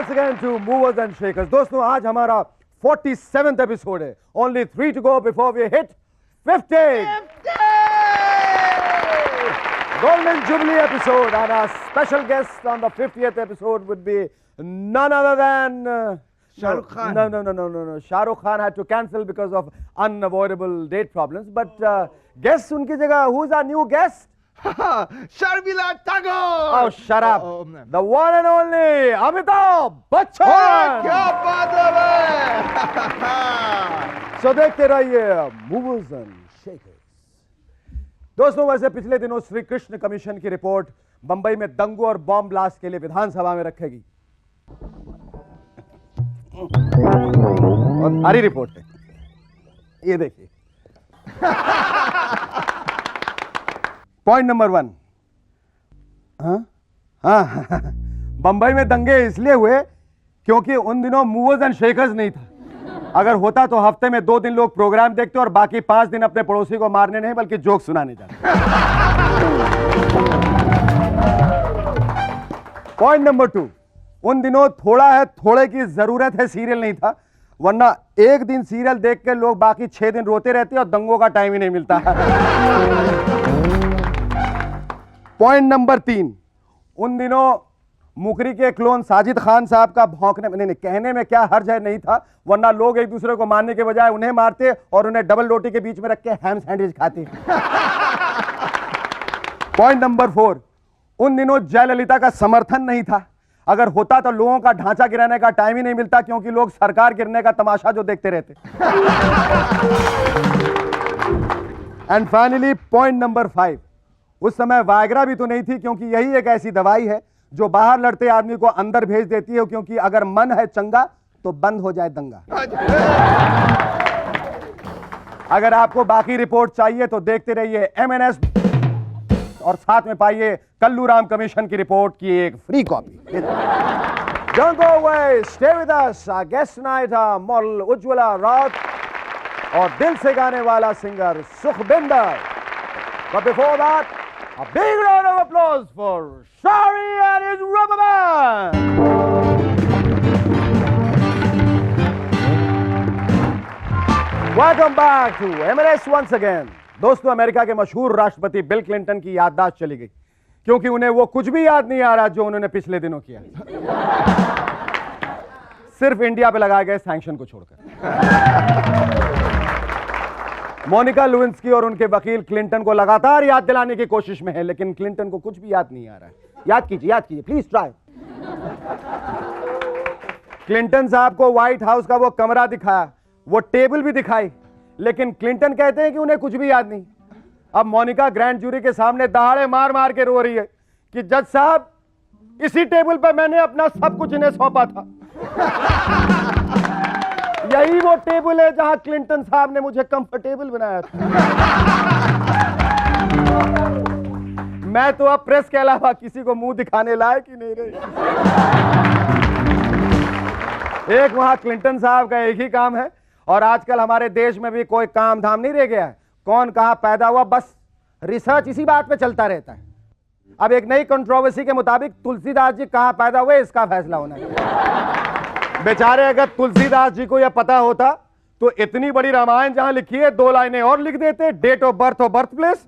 once again to Movers and Shakers. दोस्तों आज हमारा 47th एपिसोड है. Only 3 to go before we hit 50. Golden Jubilee episode, and our special guest on the 50th episode would be none other than Shah Rukh Khan. No. Shah Rukh Khan had to cancel because of unavoidable date problems. But guest उनकी जगह, who's our new guest? Sharmila Tagore. Oh, shut up. no. The one and only Amitabh Bachchan. क्या बात है बे? So देखते रहिए Movers and Shakers. दोस्तों वैसे पिछले दिनों श्री कृष्ण कमीशन की रिपोर्ट बंबई में दंगों और बॉम्ब ब्लास्ट के लिए विधानसभा में रखेगी और भारी रिपोर्ट है. ये देखिए. Point number 1. हाँ बंबई में दंगे इसलिए हुए क्योंकि उन दिनों मूवर्स एंड शेकर्स नहीं था. अगर होता तो हफ्ते में 2 दिन लोग प्रोग्राम देखते और बाकी 5 दिन अपने पड़ोसी को मारने नहीं बल्कि जोक सुनाने जाते. Point number 2. उन दिनों थोड़ा है थोड़े की जरूरत है सीरियल नहीं था, वरना एक दिन सीरियल देख के लोग बाकी 6 दिन रोते रहते और दंगों का टाइम ही नहीं मिलता. Point number 3. उन दिनों मुकरी के क्लोन साजिद खान साहब का भौंकने नहीं कहने में क्या हर्ज है नहीं था, वरना लोग एक दूसरे को मारने के बजाय उन्हें मारते और उन्हें डबल रोटी के बीच में रख के हैम सैंडविच खाते. Point number 4. उन दिनों जयललिता का समर्थन नहीं था. अगर होता तो लोगों का ढांचा गिराने का टाइम ही नहीं मिलता क्योंकि लोग सरकार गिरने का तमाशा जो देखते रहते. And finally point number 5. उस समय वायग्रा भी तो नहीं थी क्योंकि यही एक ऐसी दवाई है जो बाहर लड़ते आदमी को अंदर भेज देती है, क्योंकि अगर मन है चंगा तो बंद हो जाए दंगा. अगर आपको बाकी रिपोर्ट चाहिए तो देखते रहिए MNS और साथ में पाइए कल्लू राम कमीशन की रिपोर्ट की एक free copy. Don't go away, stay with us. Our guest tonight are model Ujjwala Raut और दिल से गाने वाला singer Sukhbinder. But before that, a big round of applause for Shari and his rubber band. Welcome back to MLS once again. दोस्तों America के मशहूर राष्ट्रपति bill Clinton की याददाश्त चली गई क्योंकि उन्हें वो कुछ भी याद नहीं आ रहा जो उन्होंने पिछले दिनों किया, सिर्फ इंडिया पे लगाए गए सैंक्शन को छोड़कर. मोनिका लुइंस्की और उनके वकील क्लिंटन को लगातार याद दिलाने की कोशिश में है, लेकिन क्लिंटन को कुछ भी याद नहीं आ रहा है. याद कीजिए प्लीज ट्राई. क्लिंटन साहब को व्हाइट हाउस का वो कमरा दिखाया, वो टेबल भी दिखाई, लेकिन क्लिंटन कहते हैं कि उन्हें कुछ भी याद नहीं. अब मोनिका ग्रैंड जूरी के सामने दहाड़े मार मार के रो रही है कि जज साहब इसी टेबल पर मैंने अपना सब कुछ इन्हें सौंपा था. यही वो टेबल है जहां क्लिंटन साहब ने मुझे कंफर्टेबल बनाया था. मैं तो अब प्रेस के अलावा किसी को मुंह दिखाने लायक ही नहीं रही. एक वहां क्लिंटन साहब का एक ही काम है और आजकल हमारे देश में भी कोई काम धाम नहीं रह गया है. कौन कहां पैदा हुआ, बस रिसर्च इसी बात पे चलता रहता है. अब एक नई कंट्रोवर्सी के मुताबिक तुलसीदास जी कहां पैदा हुए इसका फैसला होना चाहिए. बेचारे अगर तुलसीदास जी को यह पता होता तो इतनी बड़ी रामायण जहां लिखी है 2 लाइनें और लिख देते, डेट ऑफ बर्थ और बर्थ प्लेस.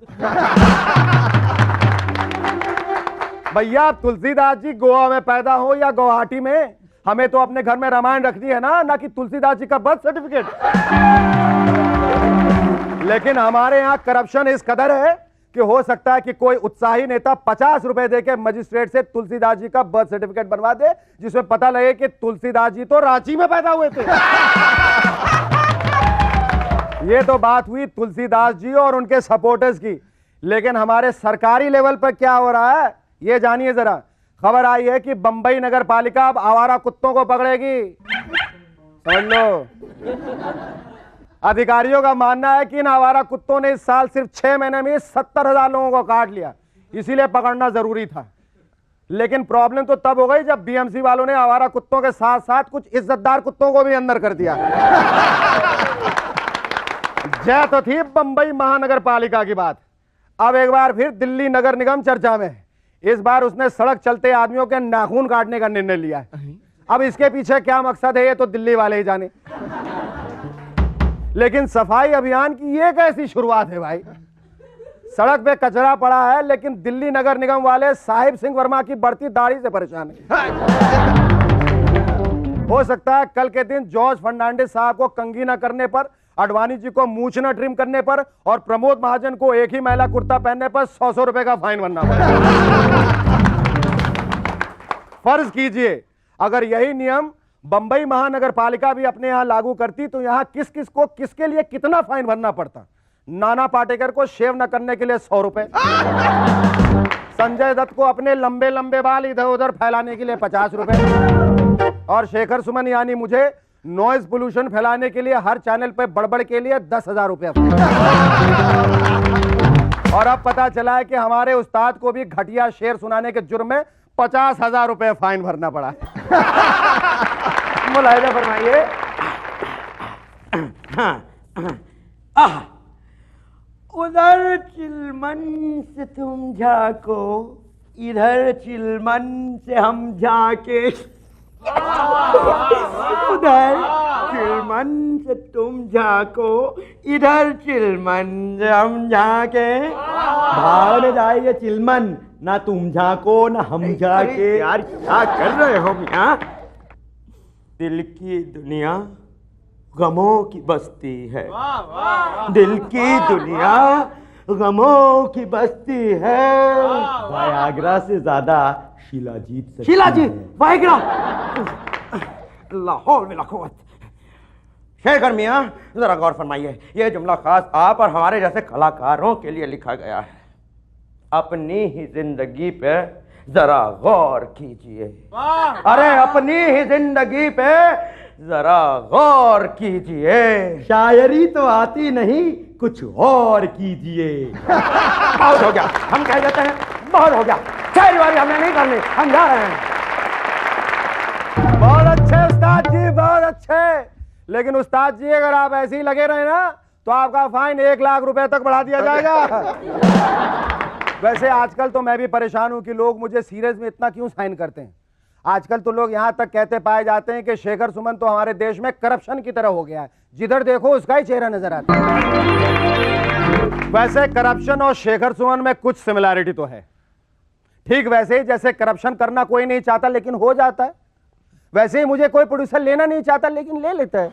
भैया तुलसीदास जी गोवा में पैदा हो या गुवाहाटी में, हमें तो अपने घर में रामायण रखनी है ना कि तुलसीदास जी का बर्थ सर्टिफिकेट. लेकिन हमारे यहां करप्शन इस कदर है कि हो सकता है कि कोई उत्साही नेता 50 रुपए देके मजिस्ट्रेट से तुलसीदास जी का बर्थ सर्टिफिकेट बनवा दे जिसमें पता लगे कि तुलसीदास जी तो रांची में पैदा हुए थे. ये तो बात हुई तुलसीदास जी और उनके सपोर्टर्स की, लेकिन हमारे सरकारी लेवल पर क्या हो रहा है ये जानिए जरा. खबर आई है कि बंबई नगर पालिका अब आवारा कुत्तों को पकड़ेगी. समझ लो. अधिकारियों का मानना है कि इन आवारा कुत्तों ने इस साल सिर्फ 6 महीने में 70,000 लोगों को काट लिया, इसीलिए पकड़ना जरूरी था. लेकिन प्रॉब्लम तो तब हो गई जब बीएमसी वालों ने आवारा कुत्तों के साथ साथ कुछ इज्जतदार कुत्तों को भी अंदर कर दिया. जय तो थी बंबई महानगर पालिका की बात. अब एक बार फिर दिल्ली नगर निगम चर्चा में. इस बार उसने सड़क चलते आदमियों के नाखून काटने का निर्णय लिया है. अब इसके पीछे क्या मकसद है ये तो दिल्ली वाले ही जाने। लेकिन सफाई अभियान की ये कैसी शुरुआत है भाई? सड़क पे कचरा पड़ा है लेकिन दिल्ली नगर निगम वाले साहिब सिंह वर्मा की बढ़ती दाढ़ी से परेशान है। हो सकता है कल के दिन जॉर्ज फर्नांडिस साहब को कंघी न करने पर, अडवाणी जी को मूंछ न ट्रिम करने पर और प्रमोद महाजन को एक ही महिला कुर्ता पहनने पर 100 रुपए का फाइन भरना पड़े। फर्ज कीजिए अगर यही नियम बंबई महानगर पालिका भी अपने यहां लागू करती तो यहां किस किस को किसके लिए कितना फाइन भरना पड़ता। नाना पाटेकर को शेव न करने के लिए 100 रुपए, संजय दत्त को अपने लंबे लंबे बाल इधर उधर फैलाने के लिए 50 रुपए और शेखर सुमन यानी मुझे नॉइज पोल्यूशन फैलाने के लिए हर चैनल पे बड़बड़ के लिए 10,000 रुपए। और अब पता चला है कि हमारे उस्ताद को भी घटिया शेर सुनाने के जुर्म में 50,000 रुपए फाइन भरना पड़ा। मुलाहिजा फरमाइए। उधर चिलमन से तुम झाको, इधर चिलमन से हम झाके। उधर चिलमन से तुम झाको, इधर चिलमन से हम झाके। भाड़ में जाइए चिलमन, ना तुम झाको ना हम झाके। यार क्या कर रहे हो मियां? दिल की दुनिया गमों की बस्ती है। दिल की दुनिया गमों की बस्ती है। वायाग्रा से ज्यादा शिलाजीत। शिलाजीत वायाग्रा। लाहौल में लाखों। शेखर मियां जरा गौर फरमाइए, यह जुमला खास आप और हमारे जैसे कलाकारों के लिए लिखा गया है। अपनी ही जिंदगी पे जरा गौर कीजिए। अरे अपनी ही जिंदगी पे जरा गौर कीजिए। शायरी तो आती नहीं, कुछ और कीजिए। बहुत हो गया, हम कह देते हैं बहुत हो गया। शायरी वारी हमने नहीं करनी, हम जा रहे हैं। बहुत अच्छे उस्ताद जी, बहुत अच्छे। लेकिन उस्ताद जी अगर आप ऐसे ही लगे रहे ना तो आपका फाइन 1 लाख रुपए तक बढ़ा दिया जाएगा। वैसे आजकल तो मैं भी परेशान हूं कि लोग मुझे सीरियस में इतना क्यों साइन करते हैं। आजकल तो लोग यहां तक कहते पाए जाते हैं कि शेखर सुमन तो हमारे देश में करप्शन की तरह हो गया है, जिधर देखो उसका ही चेहरा नजर आता है। वैसे करप्शन और शेखर सुमन में कुछ सिमिलैरिटी तो है। ठीक वैसे ही जैसे करप्शन करना कोई नहीं चाहता लेकिन हो जाता है, वैसे ही मुझे कोई प्रोड्यूसर लेना नहीं चाहता लेकिन ले लेता है।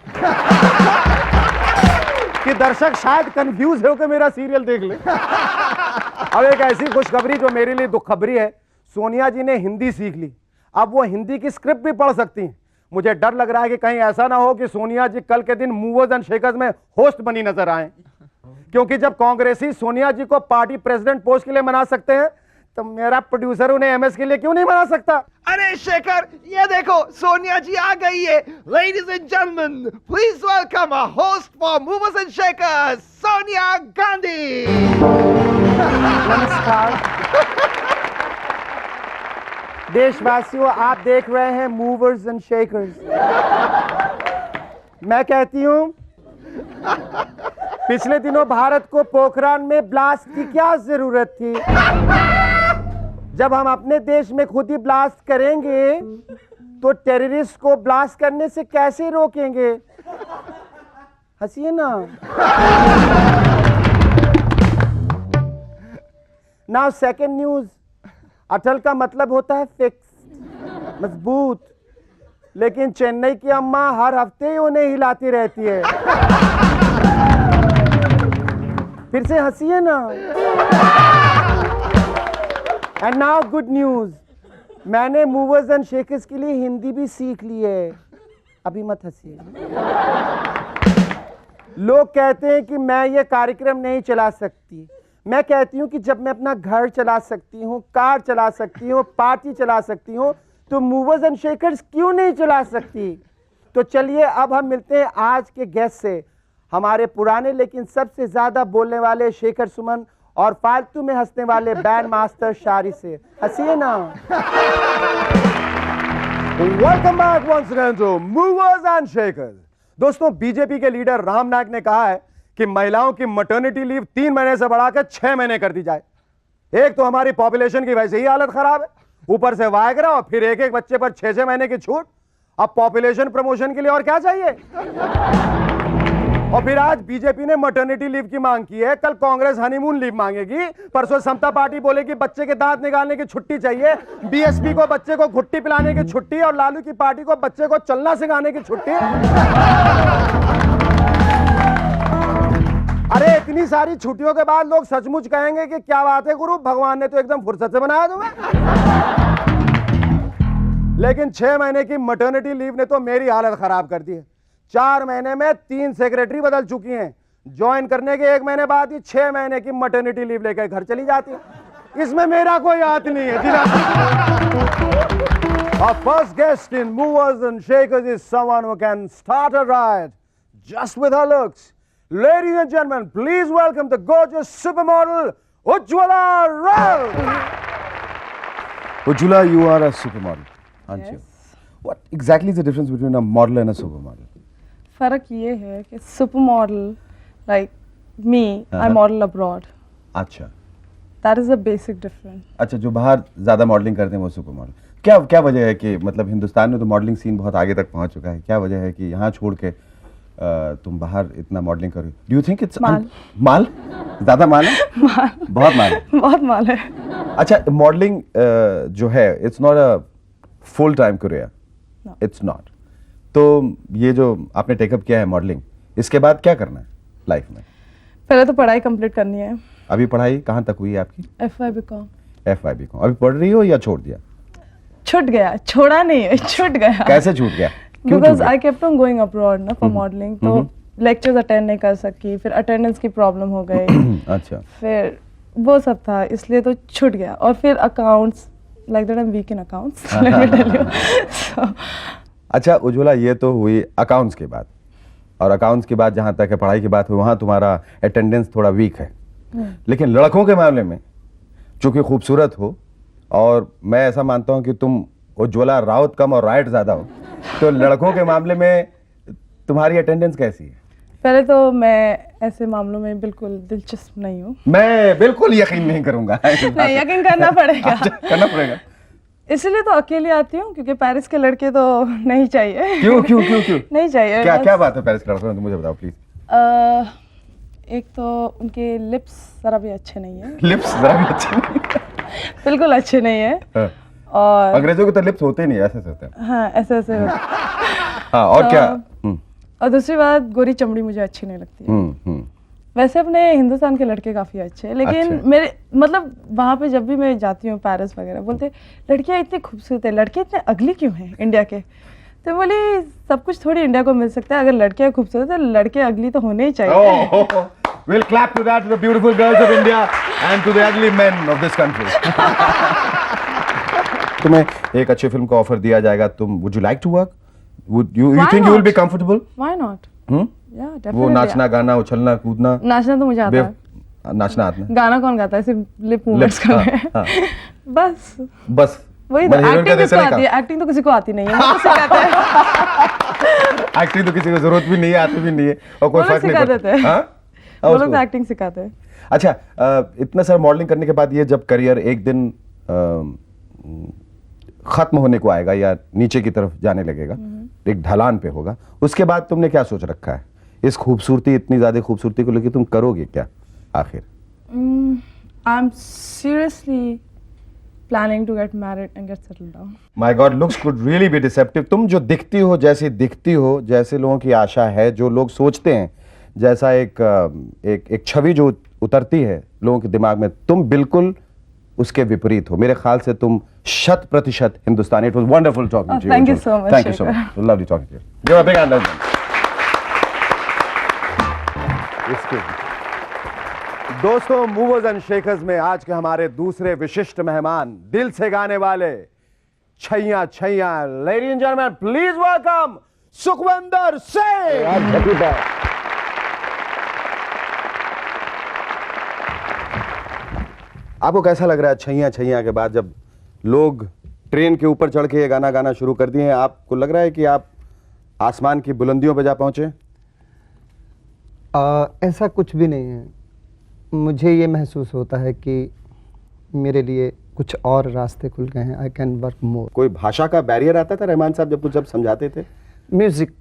कि दर्शक शायद कंफ्यूज हो के मेरा सीरियल देख ले। अब एक ऐसी खुशखबरी जो मेरे लिए दुखखबरी है, सोनिया जी ने हिंदी सीख ली, अब वो हिंदी की स्क्रिप्ट भी पढ़ सकती हैं। मुझे डर लग रहा है कि कहीं ऐसा ना हो कि सोनिया जी कल के दिन मूवर्स एंड शेकर्स में होस्ट बनी नजर आए, क्योंकि जब कांग्रेसी सोनिया जी को पार्टी प्रेसिडेंट पोस्ट के लिए मना सकते हैं तो मेरा प्रोड्यूसर उन्हें एमएस के लिए क्यों नहीं मना सकता। अरे शेखर, ये देखो सोनिया जी आ गई है। Ladies and gentleman, please welcome a host for movers and shakers, Sonia Gandhi. नमस्कार देशवासियों, आप देख रहे हैं मूवर्स एंड शेकर्स। मैं कहती हूं पिछले दिनों भारत को पोखरान में ब्लास्ट की क्या जरूरत थी, जब हम अपने देश में खुद ही ब्लास्ट करेंगे तो टेररिस्ट को ब्लास्ट करने से कैसे रोकेंगे। हंसिए ना। Now second news. अटल का मतलब होता है फिक्स, मजबूत, लेकिन चेन्नई की अम्मा हर हफ्ते ही उन्हें हिलाती रहती है। फिर से हंसिए ना। एंड नाउ गुड न्यूज, मैंने मूवर्स एंड शेकर्स के लिए हिंदी भी सीख ली है। अभी मत हंसिए। लोग कहते हैं कि मैं ये कार्यक्रम नहीं चला सकती। मैं कहती हूँ कि जब मैं अपना घर चला सकती हूँ, कार चला सकती हूँ, पार्टी चला सकती हूँ, तो मूवर्स एंड शेकर्स क्यों नहीं चला सकती। तो चलिए अब हम मिलते हैं आज के गेस्ट से, हमारे पुराने लेकिन सबसे ज्यादा बोलने वाले शेखर सुमन और फालतू में हंसने वाले बैंड मास्टर शारी से। हंसिए ना। Welcome back once again to movers and shakers. दोस्तों, बीजेपी के लीडर राम नायक ने कहा है कि महिलाओं की मैटरनिटी लीव 3 महीने से बढ़ाकर 6 महीने कर दी जाए। एक तो हमारी पॉपुलेशन की वैसे ही हालत खराब है, ऊपर से वायग्रा और फिर एक एक बच्चे पर 6-6 महीने की छूट। अब पॉपुलेशन प्रमोशन के लिए और क्या चाहिए? और फिर आज बीजेपी ने मैटरनिटी लीव की मांग की है, कल कांग्रेस हनीमून लीव मांगेगी, परसों समता पार्टी बोलेगी बच्चे के दांत निकालने की छुट्टी चाहिए, बीएसपी को बच्चे को घुट्टी पिलाने की छुट्टी और लालू की पार्टी को बच्चे को चलना सिखाने की छुट्टी। अरे इतनी सारी छुट्टियों के बाद लोग सचमुच कहेंगे कि क्या बात है गुरु, भगवान ने तो एकदम फुर्सत से बनाया तुम्हें। लेकिन 6 महीने की मैटरनिटी लीव ने तो मेरी हालत खराब कर दी है। 4 महीने में 3 सेक्रेटरी बदल चुकी हैं। ज्वाइन करने के 1 महीने बाद ही 6 महीने की मैटरनिटी लीव लेकर घर चली जाती है। इसमें मेरा कोई हाथ नहीं है। Our first guest in Movers and Shakers is someone who can start a riot just with her looks. Ladies and gentlemen, please welcome the gorgeous supermodel Ujjwala Rao. Ujjwala, you are a supermodel, aren't you? What exactly is the difference between a model and a supermodel? फर्क ये है कि super model like me I model abroad, अच्छा that is a basic difference. अच्छा, जो बाहर ज्यादा modelling करते हैं वो सुपर मॉडल। क्या वजह है कि मतलब हिंदुस्तान में तो मॉडलिंग सीन बहुत आगे तक पहुंच चुका है, क्या वजह है कि यहाँ छोड़ के तुम बाहर इतना मॉडलिंग कर रही हो? डू यू थिंक इट्स माल? ज्यादा माल है? बहुत माल है। बहुत माल है। अच्छा, मॉडलिंग जो है it's not a full time career, it's not. तो ये जो आपने टेकअप किया है मॉडलिंग, इसके बाद क्या करना है लाइफ में? पहले तो पढ़ाई कंप्लीट करनी है। अभी पढ़ाई कहाँ तक हुई है आपकी? FY BCom। FY BCom अभी पढ़ रही हो या छोड़ दिया? छूट गया, छोड़ा नहीं है, छूट गया। कैसे छूट गया? Because I kept on going abroad ना फॉर मॉडलिंग, तो लेक्चर्स अटेंड नहीं कर सकी, फिर अटेंडेंस की प्रॉब्लम हो गई। अच्छा, फिर वो सब था, इसलिए तो छूट गया। और फिर accounts, like that I am weak in accounts, let me tell you. अच्छा उज्ज्वला, ये तो हुई अकाउंट्स के बाद, और अकाउंट्स के बाद जहाँ तक है पढ़ाई की बात हुई, वहाँ तुम्हारा अटेंडेंस थोड़ा वीक है। लेकिन लड़कों के मामले में चूंकि खूबसूरत हो, और मैं ऐसा मानता हूँ कि तुम उज्ज्वला राउत कम और राइट ज्यादा हो, तो लड़कों के मामले में तुम्हारी अटेंडेंस कैसी है? पहले तो मैं ऐसे मामलों में बिल्कुल दिलचस्प नहीं हूँ। मैं बिल्कुल यकीन नहीं करूंगा। नहीं, यकीन करना पड़ेगा। अच्छा, करना पड़ेगा। इसलिए तो अकेली आती हूँ, क्योंकि पेरिस के लड़के तो नहीं चाहिए। क्यों क्यों क्यों क्यों? नहीं चाहिए। क्या क्या बात है पेरिस के लड़कों में, तो मुझे बताओ प्लीज। एक तो उनके लिप्स जरा भी अच्छे नहीं है। लिप्स जरा भी अच्छे नहीं? बिल्कुल अच्छे नहीं है। हाँ। और अंग्रेजों के तो लिप्स होते नहीं, ऐसे होते हैं। हाँ, ऐसे ऐसे होते। हाँ, और क्या? और दूसरी बात, गोरी चमड़ी मुझे अच्छी नहीं लगती है। वैसे अपने हिंदुस्तान के लड़के काफी अच्छे हैं, लेकिन अच्छा। मेरे मतलब वहाँ पे जब भी मैं जाती हूँ पेरिस वगैरह, बोलते लड़कियाँ इतनी खूबसूरत है, लड़के इतने अगली क्यों हैं इंडिया के? तो बोली सब कुछ थोड़ी इंडिया को मिल सकता है, अगर लड़कियाँ खूबसूरत है लड़के अगली तो होने ही चाहिए। We'll clap to that, to the beautiful girls of India and to the ugly men of this country. तुम्हें एक अच्छी फिल्म का ऑफर दिया जाएगा, तुम would you like to work? Would you Why think you will not? be comfortable? Why not? Hmm? Yeah, वो definitely. नाचना गाना उछलना कूदना, नाचना तो मुझे आता है। नाचना आता है? गाना कौन गाता है? सिर्फ लिप मूवमेंट्स कर रहे हैं। हाँ। बस बस वही तो, मतलब हीरोइन एक्टिंग का किसको जैसे आती है? एक्टिंग तो किसी को आती नहीं है, वो तो सिखाते हैं। एक्टिंग तो किसी को जरूरत भी नहीं है, आती भी नहीं है, और कोई वो लोग फर्क नहीं सिखा पड़ता। देते हैं। हाँ? वो लोग तो एक्टिंग सिखाते हैं। अच्छा, इतना सारा मॉडलिंग करने के बाद ये जब करियर एक दिन खत्म होने को आएगा या नीचे की तरफ जाने लगेगा, एक ढलान पे होगा, उसके बाद तुमने क्या सोच रखा है? इस खूबसूरती, इतनी ज्यादा खूबसूरती को लेकर तुम करोगे क्या आखिर? I am seriously planning to get married and get settle down. My god, looks could really be deceptive. तुम जो दिखती हो, जैसी दिखती हो, जैसे लोगों की आशा है, जो लोग सोचते हैं, जैसा एक छवि जो उतरती है लोगों के दिमाग में, तुम बिल्कुल उसके विपरीत हो। मेरे ख्याल से तुम 100% Hindustani. It was wonderful talking to you. Thank you so much, thank you so much, lovely talking to you. Give a big hand. दोस्तों, मूवर्स एंड शेकर्स में आज के हमारे दूसरे विशिष्ट मेहमान, दिल से गाने वाले Chaiyya Chaiyya. Ladies and gentleman, please welcome Sukhwinder Singh. आपको कैसा लग रहा है छैया छैया के बाद, जब लोग ट्रेन के ऊपर चढ़ के ये गाना गाना शुरू कर दिए हैं, आपको लग रहा है कि आप आसमान की बुलंदियों पर जा पहुंचे? ऐसा कुछ भी नहीं है। मुझे ये महसूस होता है कि मेरे लिए कुछ और रास्ते खुल गए हैं. I can work more. कोई भाषा का बैरियर आता था रहमान साहब जब समझाते थे? म्यूजिक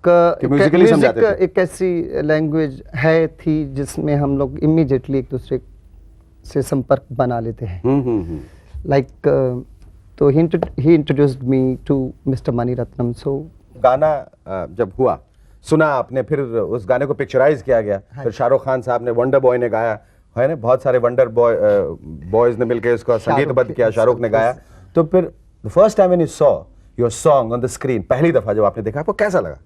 musically समझाते थे? एक ऐसी लैंग्वेज है थी जिसमें हम लोग इमीडिएटली एक दूसरे से संपर्क बना लेते हैं. लाइक तो ही introduced me to mister Mani Ratnam. सो गाना जब हुआ, सुना आपने, फिर उस गाने को पिक्चराइज किया गया, फिर शाहरुख खान साहब ने, वंडर बॉय ने गाया है ना, बहुत सारे वंडर बॉयज ने मिलकर इसको संगीतबद्ध किया, शाहरुख ने गाया. तो फिर first time when you saw your song on the screen, पहली दफा जब आपने देखा, आपको कैसा लगा?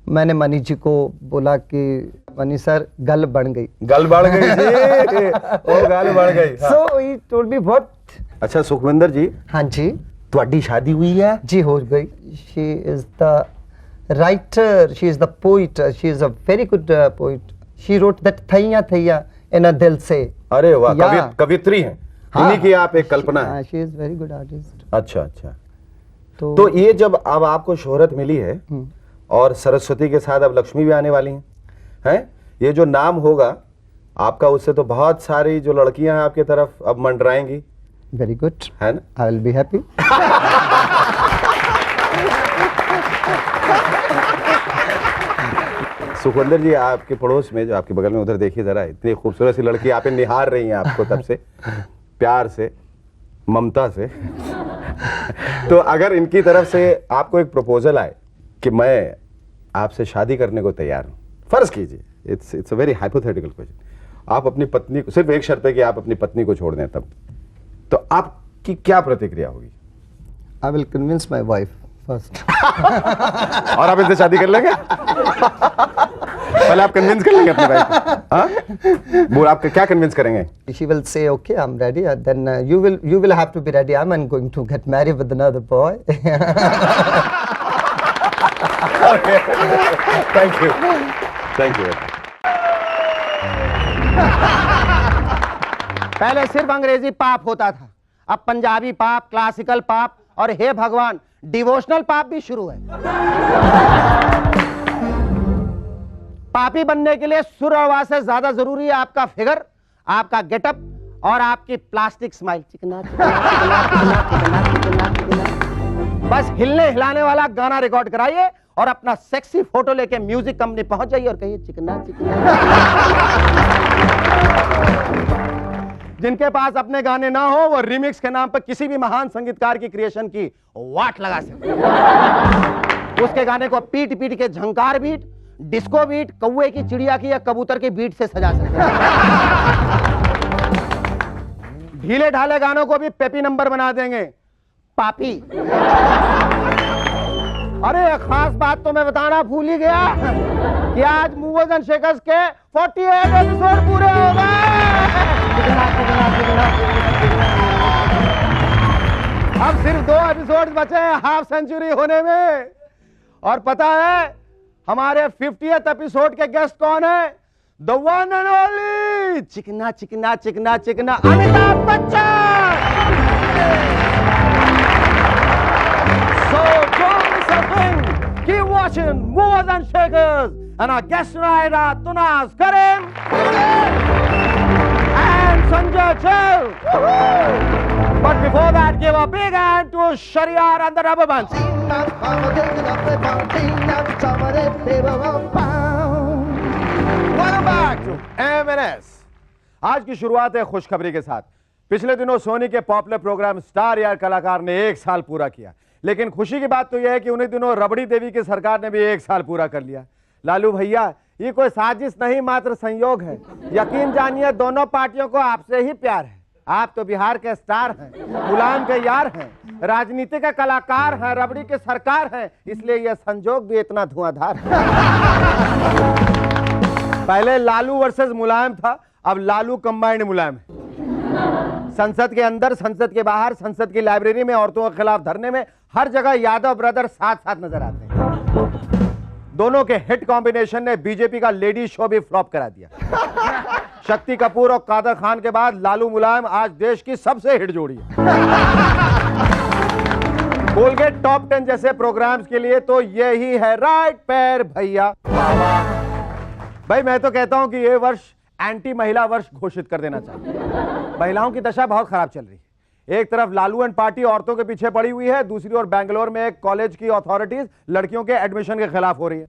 मैंने मणि जी को बोला कि मणि सर गल बढ़ गई. गल बढ़ गई जी, ओ गल बढ़ गई. सो ही टोल्ड मी व्हाट. अच्छा सुखविंदर जी, हाँ जी. ਤੁਹਾਡੀ शादी हुई है? जी हो गई. She is the writer, she is the poet, she is a very good poet. She wrote that थैया थैया इन अ दिल से. अरे वाह, कवित्री हैं. इन्हीं की आप एक कल्पना है. She is very good artist. अच्छा अच्छा. तो ये जब अब आपको शोहरत मिली है और सरस्वती के साथ अब लक्ष्मी भी आने वाली हैं, ये जो नाम होगा आपका, उससे तो बहुत सारी जो लड़कियां हैं आपकी तरफ अब मंडराएंगी. वेरी गुड, है ना? I will be happy. Sukhwinder ji, आपके पड़ोस में जो आपके बगल में, उधर देखिए जरा, इतनी खूबसूरत सी लड़की आप निहार रही हैं आपको तब से, प्यार से, ममता से. तो अगर इनकी तरफ से आपको एक प्रपोजल आए कि मैं आपसे शादी करने को तैयार हूं, फर्ज कीजिए, it's a very hypothetical question, आप अपनी पत्नी को, सिर्फ एक शर्त है कि आप अपनी पत्नी को छोड़ दें, तब तो आपकी क्या प्रतिक्रिया होगी? I will convince my wife first. और आप इनसे शादी कर लेंगे? पहले आप कन्विंस कर लेंगे अपनी वाइफ को? हाँ, वो आप क्या कन्विंस करेंगे? She will say, okay, I'm ready. Then you will have to be ready. I'm not going to get married with another boy. Okay. Thank you. Thank you. पहले सिर्फ अंग्रेजी पाप होता था, अब पंजाबी पाप, क्लासिकल पाप और हे भगवान डिवोशनल पाप भी शुरू है. पापी बनने के लिए सुर और आवाज से ज्यादा जरूरी है आपका फिगर, आपका गेटअप और आपकी प्लास्टिक स्माइल. चिकना चिकना चिकना चिकना चिकना चिकना. बस हिलने हिलाने वाला गाना रिकॉर्ड कराइए और अपना सेक्सी फोटो लेके म्यूजिक कंपनी पहुंच जाइए और कहिए चिकना चिकना. जिनके पास अपने गाने ना हो, वो रिमिक्स के नाम पर किसी भी महान संगीतकार की क्रिएशन की वाट लगा सकते. उसके गाने को पीट पीट के झंकार बीट, डिस्को बीट, कौवे की, चिड़िया की या कबूतर की बीट से सजा सकते हैं. ढीले ढाले गानों को भी पेपी नंबर बना देंगे, पापी. अरे एक खास बात तो मैं बताना भूल ही गया कि आज मूवर्स एंड शेकर्स के 48 एपिसोड पूरे हो गए. अब सिर्फ 2 एपिसोड बचे हैं हाफ सेंचुरी होने में. और पता है हमारे 50th एपिसोड के गेस्ट कौन है? द वन एंड ओनली चिकना चिकना चिकना चिकना Amitabh Bachchan. So don't miss a thing. Keep watching Movers and Shakers, and our guest tonight are Tunas Karim and Sanjay Chel. But before that, give a big hand to Shariar and the Rubber Bands. Welcome back to M&S. आज की शुरुआत है खुशखबरी के साथ. पिछले दिनों सोनी के पॉपुलर प्रोग्राम स्टार यार कलाकार ने 1 साल पूरा किया, लेकिन खुशी की बात तो यह है कि उन्हीं दिनों रबड़ी देवी की सरकार ने भी 1 साल पूरा कर लिया. लालू भैया, ये कोई साजिश नहीं, मात्र संयोग है. यकीन जानिए दोनों पार्टियों को आपसे ही प्यार है. आप तो बिहार के स्टार हैं, मुलायम के यार हैं, राजनीति के कलाकार हैं, रबड़ी के सरकार हैं, इसलिए यह संजोग भी इतना धुआंधार है. पहले लालू वर्सेस मुलायम था, अब लालू कंबाइंड मुलायम है. संसद के अंदर, संसद के बाहर, संसद की लाइब्रेरी में, औरतों के खिलाफ धरने में, हर जगह यादव ब्रदर साथ साथ नजर आते हैं. दोनों के हिट कॉम्बिनेशन ने बीजेपी का लेडी शो भी फ्लॉप करा दिया. शक्ति कपूर और कादर खान के बाद लालू मुलायम आज देश की सबसे हिट जोड़ी है. कोलगेट टॉप 10 जैसे प्रोग्राम्स के लिए तो यही है राइट पैर भैया. भाई मैं तो कहता हूं कि ये वर्ष एंटी महिला वर्ष घोषित कर देना चाहिए. महिलाओं की दशा बहुत खराब चल रही है. एक तरफ लालू एंड पार्टी औरतों के पीछे पड़ी हुई है, दूसरी ओर बेंगलोर में एक कॉलेज की अथॉरिटीज लड़कियों के एडमिशन के खिलाफ हो रही है।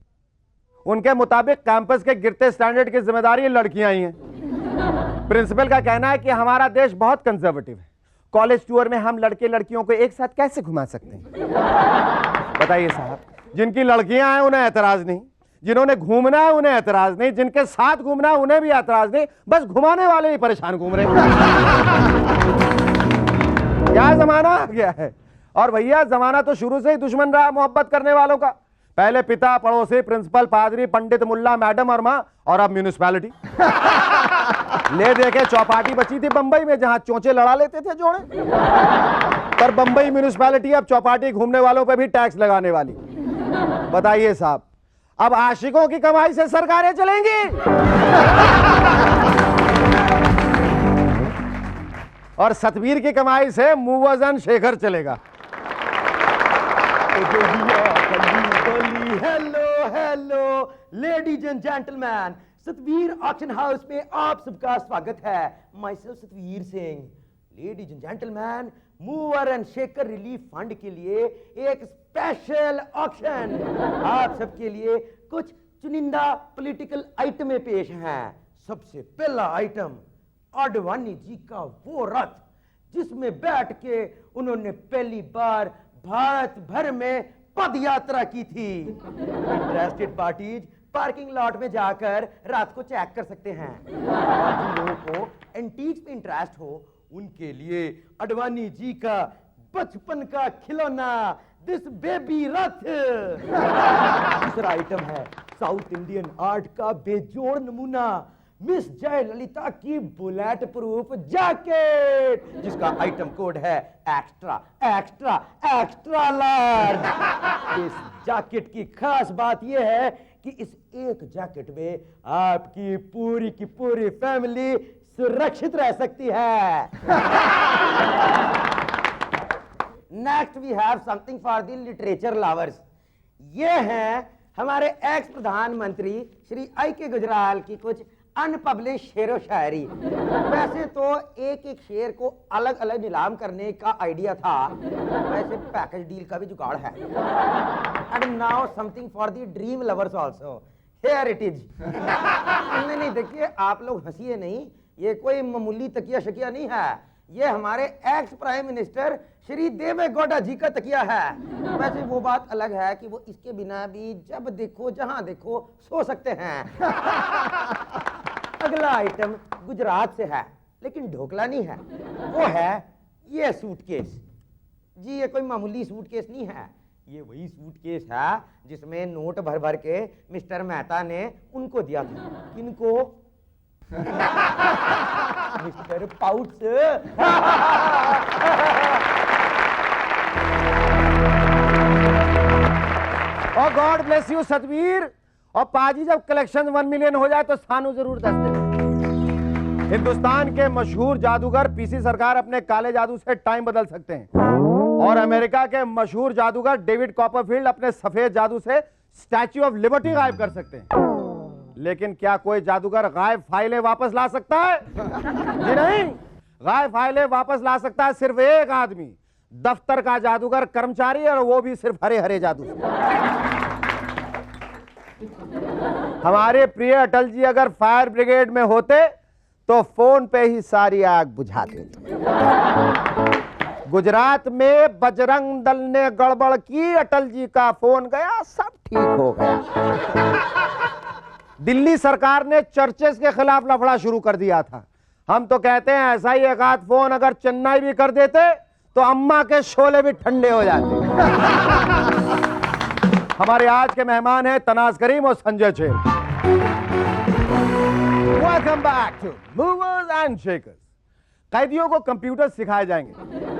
उनके मुताबिक कैंपस के गिरते स्टैंडर्ड की जिम्मेदारी लड़कियां ही हैं। प्रिंसिपल का कहना है कि हमारा देश बहुत कंजर्वेटिव है, कॉलेज टूर में हम लड़के लड़कियों को एक साथ कैसे घुमा सकते हैं? बताइए साहब, जिनकी लड़कियां हैं उन्हें ऐतराज नहीं, जिन्होंने घूमना है उन्हें ऐतराज नहीं, जिनके साथ घूमना है उन्हें भी ऐतराज नहीं, बस घुमाने वाले ही परेशान घूम रहे हैं। क्या जमाना आ गया है। और भैया जमाना तो शुरू से ही दुश्मन रहा मोहब्बत करने वालों का। पहले पिता, पड़ोसी, प्रिंसिपल, पादरी, पंडित, मुल्ला, मैडम और माँ, और अब म्यूनिसिपैलिटी। ले देखे चौपाटी बची थी बंबई में, जहां चोंचे लड़ा लेते थे जोड़े। पर बंबई म्यूनिसिपैलिटी अब चौपाटी घूमने वालों पे भी टैक्स लगाने वाली। बताइए साहब, अब आशिकों की कमाई से सरकारें चलेंगी और सतवीर की कमाई से मूवर्स एंड शेखर चलेगा। Hello hello ladies and gentleman, Satveer auction house में आप सबका स्वागत है। Myself Satveer Singh. Ladies and gentleman, mover and shaker relief fund के लिए एक स्पेशल ऑक्शन आप सबके लिए कुछ चुनिंदा पॉलिटिकल आइटमें पेश हैं। सबसे पहला आइटम, आडवाणी जी का वो रथ जिसमें बैठ के उन्होंने पहली बार भारत भर में पद यात्रा की थी। इंटरेस्टेड पार्टीज पार्किंग लॉट में जाकर रात को चेक कर सकते हैं। और जिन लोगों को एंटीक में इंटरेस्ट हो उनके लिए आडवाणी जी का बचपन का खिलौना दिस बेबी रथ। दूसरा आइटम है साउथ इंडियन आर्ट का बेजोड़ नमूना, मिस जय ललिता की बुलेट प्रूफ जैकेट, जिसका आइटम कोड है एक्स्ट्रा एक्स्ट्रा एक्स्ट्रा लार्ज। इस जैकेट की खास बात यह है कि इस एक जैकेट में आपकी पूरी फैमिली सुरक्षित रह सकती है। Next we have something for the literature lovers. ये हैं हमारे एक्स प्रधानमंत्री श्री आई.के. गुजराल की कुछ अनपब्लिश शेरो शायरी। वैसे तो एक एक शेर को अलग अलग नीलाम करने का आइडिया था, वैसे पैकेज डील का भी जुगाड़ है। And now something for the dream lovers also. Here it is. नहीं देखिए, आप लोग हंसिए नहीं, ये कोई मामूली तकिया शकिया नहीं है। ये हमारे एक्स प्राइम मिनिस्टर श्री देवे गौड़ा जी का तकिया है। वैसे वो बात अलग है कि वो इसके बिना भी जब देखो जहां देखो सो सकते हैं। अगला आइटम गुजरात से है, लेकिन ढोकला नहीं है, वो है ये सूटकेस। जी ये कोई मामूली सूटकेस नहीं है, ये वही सूटकेस है जिसमें नोट भर भर के मिस्टर मेहता ने उनको दिया था। किनको? मिस्टर पाउट्स। और गॉड ब्लेस यू सतवीर। और पाजी जब कलेक्शन 1 मिलियन हो जाए तो सानू जरूर दस दे। हिंदुस्तान के मशहूर जादूगर पीसी सरकार अपने काले जादू से टाइम बदल सकते हैं, और अमेरिका के मशहूर जादूगर डेविड कॉपरफील्ड अपने सफेद जादू से स्टैच्यू ऑफ लिबर्टी गायब कर सकते हैं। लेकिन क्या कोई जादूगर गायब फाइलें वापस ला सकता है? जी नहीं, गायब फाइलें वापस ला सकता है सिर्फ एक आदमी, दफ्तर का जादूगर कर्मचारी, और वो भी सिर्फ हरे हरे जादू से। हमारे प्रिय अटल जी अगर फायर ब्रिगेड में होते तो फोन पे ही सारी आग बुझा देते। गुजरात में बजरंग दल ने गड़बड़ की, अटल जी का फोन गया, सब ठीक हो गया। दिल्ली सरकार ने चर्चेस के खिलाफ लफड़ा शुरू कर दिया था। हम तो कहते हैं ऐसा ही एक आध फोन अगर चेन्नई भी कर देते तो अम्मा के शोले भी ठंडे हो जाते। हमारे आज के मेहमान हैं तनाज करीम और संजय चेल। Welcome back to movers and shakers. कैदियों को कंप्यूटर सिखाए जाएंगे।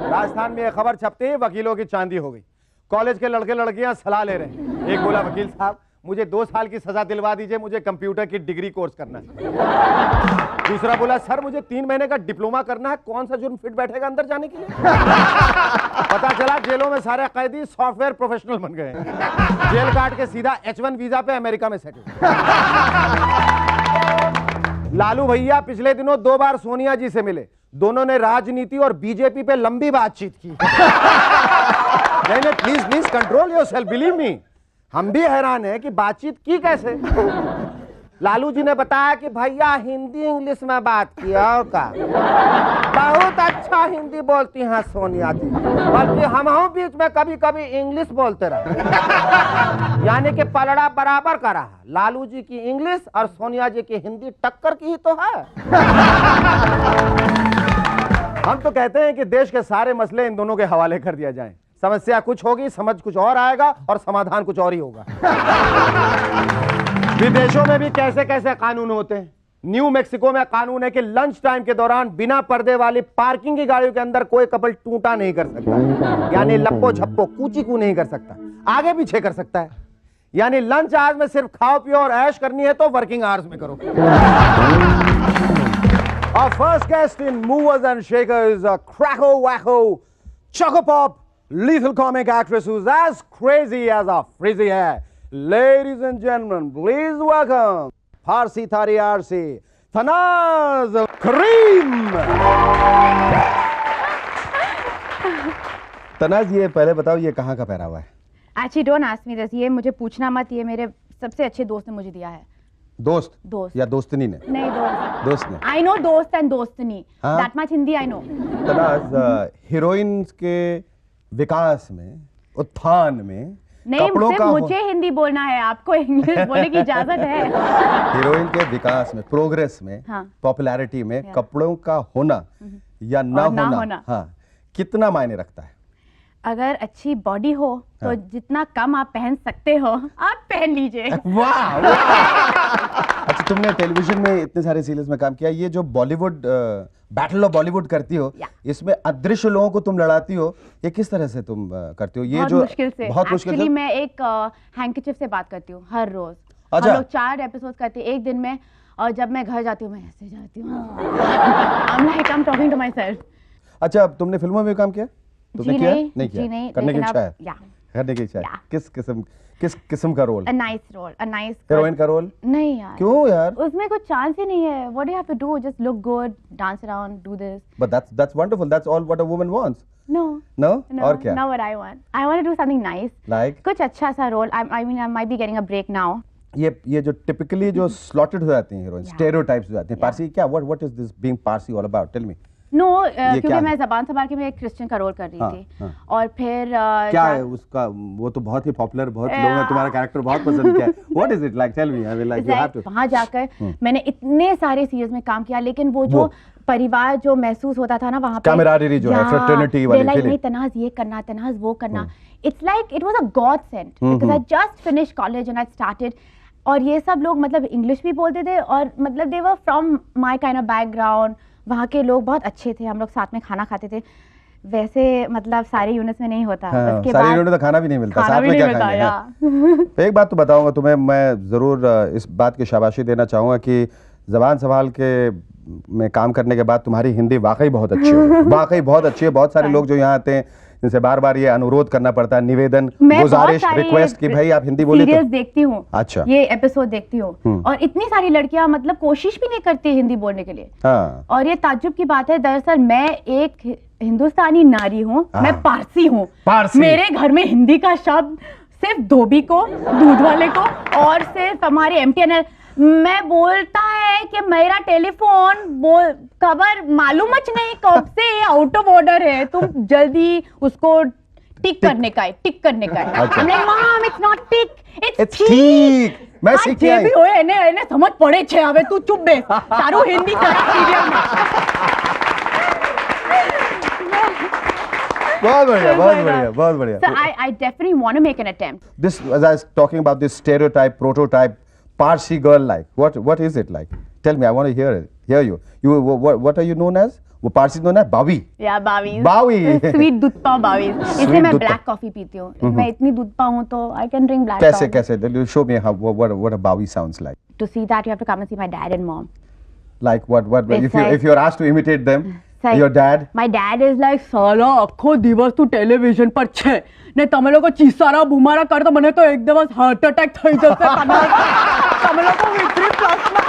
राजस्थान में एक खबर छपते ही वकीलों की चांदी हो गई। कॉलेज के लड़के लड़कियां सलाह ले रहे हैं। एक बोला, वकील साहब मुझे 2 साल की सजा दिलवा दीजिए, मुझे कंप्यूटर की डिग्री कोर्स करना है। दूसरा बोला, सर मुझे 3 महीने का डिप्लोमा करना है, कौन सा जुर्म फिट बैठेगा अंदर जाने के लिए? पता चला जेलों में सारे कैदी सॉफ्टवेयर प्रोफेशनल बन गए। जेल काट के सीधा H1 वीजा पे अमेरिका में सेटल। लालू भैया पिछले दिनों 2 बार सोनिया जी से मिले, दोनों ने राजनीति और बीजेपी पे लंबी बातचीत की। नहीं, please please control yourself, believe me. हम भी हैरान हैं कि बातचीत की कैसे। लालू जी ने बताया कि भैया हिंदी इंग्लिश में बात किया और का बहुत अच्छा हिंदी बोलती हैं सोनिया जी, बल्कि हम बीच में कभी कभी इंग्लिश बोलते रहे। यानी कि पलड़ा बराबर का रहा, लालू जी की इंग्लिश और सोनिया जी की हिंदी टक्कर की ही तो है। हम तो कहते हैं कि देश के सारे मसले इन दोनों के हवाले कर दिया जाए। समस्या कुछ होगी, समझ कुछ और आएगा और समाधान कुछ और ही होगा। विदेशों में भी कैसे कैसे कानून होते हैं। न्यू मैक्सिको में कानून है कि लंच टाइम के दौरान बिना पर्दे वाली पार्किंग की गाड़ियों के अंदर कोई कपल टूटा नहीं कर सकता, यानी लप्पो झप्पो कूची कू नहीं कर सकता, आगे पीछे कर सकता है। यानी लंच आवर्स में सिर्फ खाओ पियो और ऐश करनी है तो वर्किंग आवर्स में करो। Our first guest in Movers and Shakers, a Cracko Wacko, Choco Pop, lethal comic actress who's as crazy as a frizzy hair. Ladies and gentlemen, please welcome Farsi Thari Arsi, Tanaz Kareem. Tanaz, ये पहले बताओ ये कहाँ का पहरा हुआ है? Actually, don't ask me this. ये मुझे पूछना मत, ये मेरे सबसे अच्छे दोस्त ने मुझे दिया है। दोस्त या दोस्तनी ने? नहीं, दोस्त ने। I know दोस्त and दोस्तनी. हाँ? That much Hindi I know. Tanaaz, heroines के विकास में, उत्थान में नहीं, कपड़ों सिर्फ का मुझे हिंदी बोलना है, आपको इंग्लिश बोलने की इजाजत है। हीरोइन के विकास में, प्रोग्रेस में, हाँ। पॉपुलैरिटी में कपड़ों का होना या ना होना, हाँ, कितना मायने रखता है? अगर अच्छी बॉडी हो तो हाँ। जितना कम आप पहन सकते हो आप पहन लीजिए। वाह, वाह। अच्छा, तुमने टेलीविजन में इतने सारे सीरियल्स में काम किया, ये जो बॉलीवुड बैटल ऑफ बॉलीवुड करती हो, इसमें अदृश्य लोगों को तुम लड़ाती हो, ये किस तरह से तुम करती हो? ये बहुत जो मुश्किल से। बहुत मुश्किल एक्चुअली से। मैं एक हैंकरचीफ से बात करती हूँ हर रोज। अच्छा। हम लोग 4 एपिसोड करते हैं एक दिन में, और जब मैं घर जाती हूँ मैं ऐसे जाती हूँ। I'm talking to myself. अच्छा, अब तुमने फिल्मों में काम किया? तुमने जी किया? नहीं, किया? जी नहीं, करने की लेकिन इच्छा अब- है? या। करने की इच्छा है? या। किस किस्म का role? A nice role, a nice. Heroine का रोल? नहीं यार। क्यों यार? उसमें कुछ चांस ही नहीं है। What do you have to do? Just look good, dance around, do this. But that's wonderful. That's all what a woman wants. No. No? No, और क्या? not what I want. I want to do something nice. Like? कुछ अच्छा सा role. I mean, I might be getting a break now. ये जो typically जो slotted हो जाती हैं हीरोइन, Yeah. स्टेरियोटाइप्स हो जाती हैं। Yeah. पारसी क्या? What is this being Parsi all about? Tell me. No, क्या क्योंकि है? मैं ज़बान संभाल के मैं एक क्रिश्चियन का रोल कर रही हाँ, थी। हाँ। और फिर क्या है उसका? वो तो बहुत ही पॉपुलर, बहुत लोगों ने तुम्हारा कैरेक्टर बहुत पसंद किया। What is it like? Tell me. I mean, like you have to. वहाँ जाकर मैंने इतने सारे सीरियल्स में काम किया, लेकिन वो जो परिवार जो महसूस होता था ना वहाँ पे, Camaraderie जो है, fraternity वाली like, feeling. नहीं तनाज ये करना, तनाज वो करना। It's like it was a godsend because I just finished college and I started. और ये सब लोग मतलब इंग्लिश भी बोलते थे और मतलब they were from my kind of background. वहाँ के लोग बहुत अच्छे थे, हम लोग साथ में खाना खाते थे। वैसे मतलब सारे यूनिट्स में नहीं होता। हाँ, उसके सारी बाद यूनिट तो खाना भी नहीं मिलता, खाना साथ भी में नहीं क्या मिलता, खाएंगे? या। हाँ। एक बात तो बताऊंगा तुम्हें, मैं जरूर इस बात की शाबाशी देना चाहूंगा कि जबान संभाल के में काम करने के बाद तुम्हारी हिंदी वाकई बहुत अच्छी है। वाकई बहुत अच्छी है। बहुत सारे लोग जो यहाँ आते हैं जिनसे बार बार ये अनुरोध करना पड़ता है, निवेदन, गुजारिश, रिक्वेस्ट कि भाई आप हिंदी बोले सीरियल्स तो। देखती हूँ। अच्छा। ये एपिसोड देखती हूँ और इतनी सारी लड़कियां मतलब कोशिश भी नहीं करती हिंदी बोलने के लिए। हाँ। और ये ताज्जुब की बात है, दरअसल मैं एक हिंदुस्तानी नारी हूँ, मैं पारसी हूँ। पारसी। मेरे घर में हिंदी का शब्द सिर्फ धोबी को, दूध वाले को और सिर्फ हमारे MTNL मैं बोलता है कि मेरा टेलीफोन खबर मालूम नहीं कब से आउट ऑफ ऑर्डर है, तुम जल्दी उसको टिक करने का है, टिक करने का है। अच्छा। I'm like, Mom, it's not tick, it's It's ठीक। ठीक। मैं सीख के જે आई। બી હોય એને સમજ પડે છે। હવે તું ચૂપ બેસ, તારું હિન્દી ખરાબ serial में। बहुत बढ़िया, बहुत बढ़िया, बहुत बढ़िया। So I definitely want to make an attempt. This, as I was talking about this stereotype, prototype, Parsi girl like. What is it like? Tell me, I want to hear you. What are you known as? वो Parsi known as बावी। या बावीज। बावी। Sweet दूध पाव बावीज। इसलिए Sweet मैं दूध black coffee पीती हूँ। मैं इतनी दूध पाव हूँ तो I can drink black कैसे coffee. कैसे? Show me what a bawi sounds like. To see that you have to come and see my dad and mom. Like what? It's like- If you're asked to imitate them, like- your dad. My dad is like સાલા આખો દિવસ તું television પર છે ને તમે લોકો ચીસારા બુમારા કરતો મને તો એક દિવસ હાર્ટ અટેક થઈ જશે તમે લોકો વિપરીત ક્લાસમાં.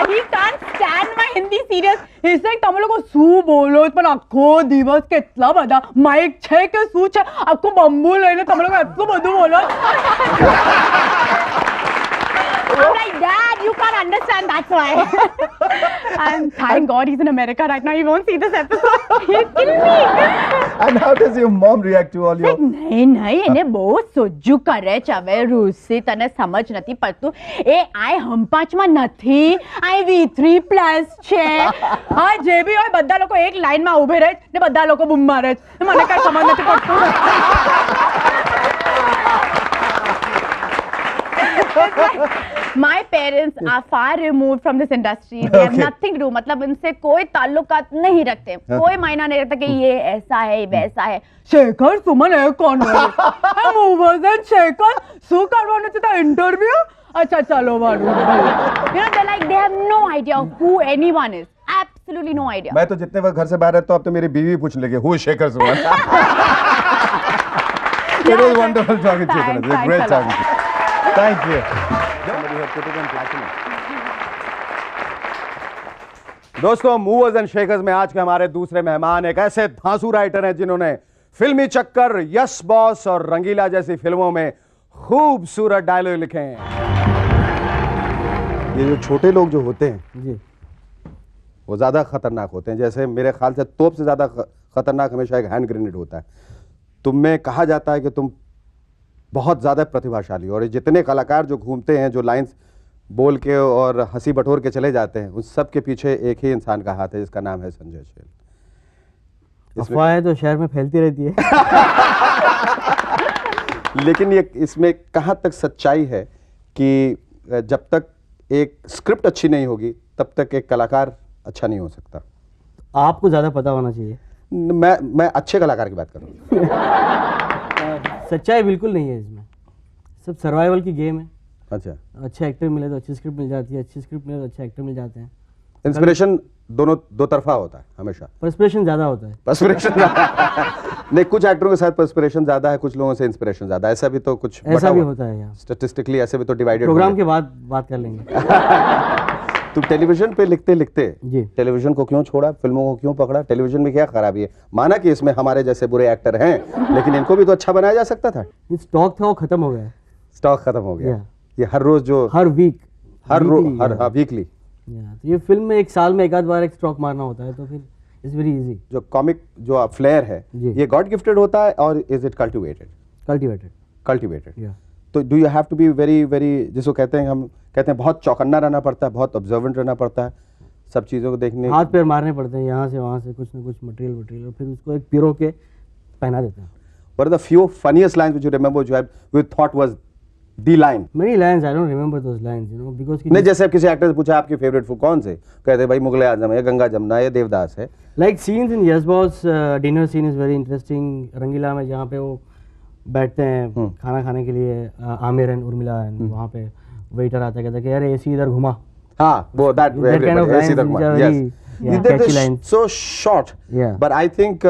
He can't understand my Hindi serious. It's like તમે લોકો શું બોલો પણ આખો દિવસ કેટલા બધા માઇક છે કે શું છે આખું બંબુ લઈને તમે લોકો એટલું બધું બોલો. I'm like, Dad, you can't understand, that's why. And thank God he's in America right now. He won't see this episode. He'll kill me. And how does your mom react to all your... નહીં નહીં એને બહુ સોજ્જુ કરે છે હવે રૂસી તને સમજ નથી પડતું એ આઈ હંપાચમાં નથી આઈ V3+ છે હા જે બી હોય બધા લોકો એક લાઈનમાં ઊભે રહે ને બધા લોકો બૂમ મારે છે મને કાંઈ સમજ નથી પડતું. My parents are far removed from this industry. They have nothing to do. मतलब इनसे कोई ताल्लुकात नहीं रखते. कोई मायना नहीं रखता कि ये ऐसा है वैसा है. शेखर सुमन है कौन है? मूवर्स एंड शेखर सु करवाने थे इंटरव्यू. अच्छा चलो वारू. You know they like they have no idea who anyone is. Absolutely no idea. मैं तो जितने वक्त घर से बाहर रहता हूँ अब तो मेरी बीवी पूछ लेगी who is Shekhar Suman. It was wonderful talking to you. It was great talking to you. Thank you. दोस्तों मूवर्स एंड शेकर्स में आज के हमारे दूसरे मेहमान एक ऐसे धांसू राइटर हैं जिन्होंने फिल्मी चक्कर, यस बॉस और रंगीला जैसी फिल्मों में खूबसूरत डायलॉग लिखे हैं. ये जो छोटे लोग जो होते हैं जी वो ज्यादा खतरनाक होते हैं. जैसे मेरे ख्याल से तोप से ज्यादा खतरनाक हमेशा एक हैंड ग्रेनेड होता है. तुम में कहा जाता है कि तुम बहुत ज़्यादा प्रतिभाशाली और जितने कलाकार जो घूमते हैं जो लाइंस बोल के और हंसी बटोर के चले जाते हैं उस सब के पीछे एक ही इंसान का हाथ है जिसका नाम है संजय शेल. अफवाहें तो शहर में फैलती रहती है. लेकिन ये इसमें कहाँ तक सच्चाई है कि जब तक एक स्क्रिप्ट अच्छी नहीं होगी तब तक एक कलाकार अच्छा नहीं हो सकता. आपको ज़्यादा पता होना चाहिए. मैं अच्छे कलाकार की बात कर रहा हूँ. सच्चाई बिल्कुल नहीं है इसमें. सब सर्वाइवल की गेम है. अच्छा अच्छे एक्टर मिले तो अच्छी स्क्रिप्ट मिल जाती है, अच्छी स्क्रिप्ट मिले तो अच्छे एक्टर मिल जाते हैं. इंस्पिरेशन दोनों दो तरफा होता है हमेशा. परस्पिरेशन ज़्यादा होता है. परस्पिरेशन नहीं कुछ एक्टरों के साथ परस्पिरेशन ज्यादा है कुछ लोगों से इंस्पिरेशन ज्यादा. ऐसा भी तो कुछ ऐसा भी होता है यहाँ. स्टैटिस्टिकली ऐसे भी तो डिवाइडेड. प्रोग्राम के बाद बात कर लेंगे. तुम टेलीविजन पे लिखते लिखते जी टेलीविजन को क्यों छोड़ा, फिल्मों को क्यों पकड़ा? टेलीविजन में क्या खराबी है? माना कि इसमें हमारे जैसे बुरे एक्टर हैं लेकिन इनको भी तो अच्छा बनाया जा सकता था. ये स्टॉक था वो खत्म हो गया. स्टॉक खत्म हो गया. Yeah. ये हर रोज जो हर वीक हर वीकली तो ये फिल्म में एक साल में एक आध बार एक स्टॉक मारना होता है तो फिर इट्स वेरी इजी. जो कॉमिक जो फ्लेयर है जी. ये गॉड गिफ्टेड होता है और इज इट कल्टिवेटेड? कल्टिवेटेड. तो do you have to be very very जिसको कहते हैं हम कहते हैं बहुत चौकन्ना रहना पड़ता है, बहुत ऑब्जर्वेंट रहना पड़ता है, सब चीज़ों को देखने. हाथ पैर मारने पड़ते हैं यहाँ से वहाँ से कुछ ना कुछ मटेरियल और फिर उसको एक पिरो के पहना देते हैं. What are the few funniest lines which you remember which you thought was the line? Many lines I don't remember those lines, you know, because नहीं जैसे किसी एक्टर से पूछा आपकी फेवरेट फूड कौन से, कहते भाई मुगले आजम है, गंगा जमुना है, देवदास है. like scenes in Yes Boss dinner scene is very interesting. रंगीला में जहाँ पे वो बैठते हैं खाना खाने के लिए आमिर एंड उर्मिला एंड वहाँ पे वेटर आता है कहता है कि यार एसी इधर घुमा. हाँ वो that kind of lines which are very catchy lines. So short. Yeah. But I think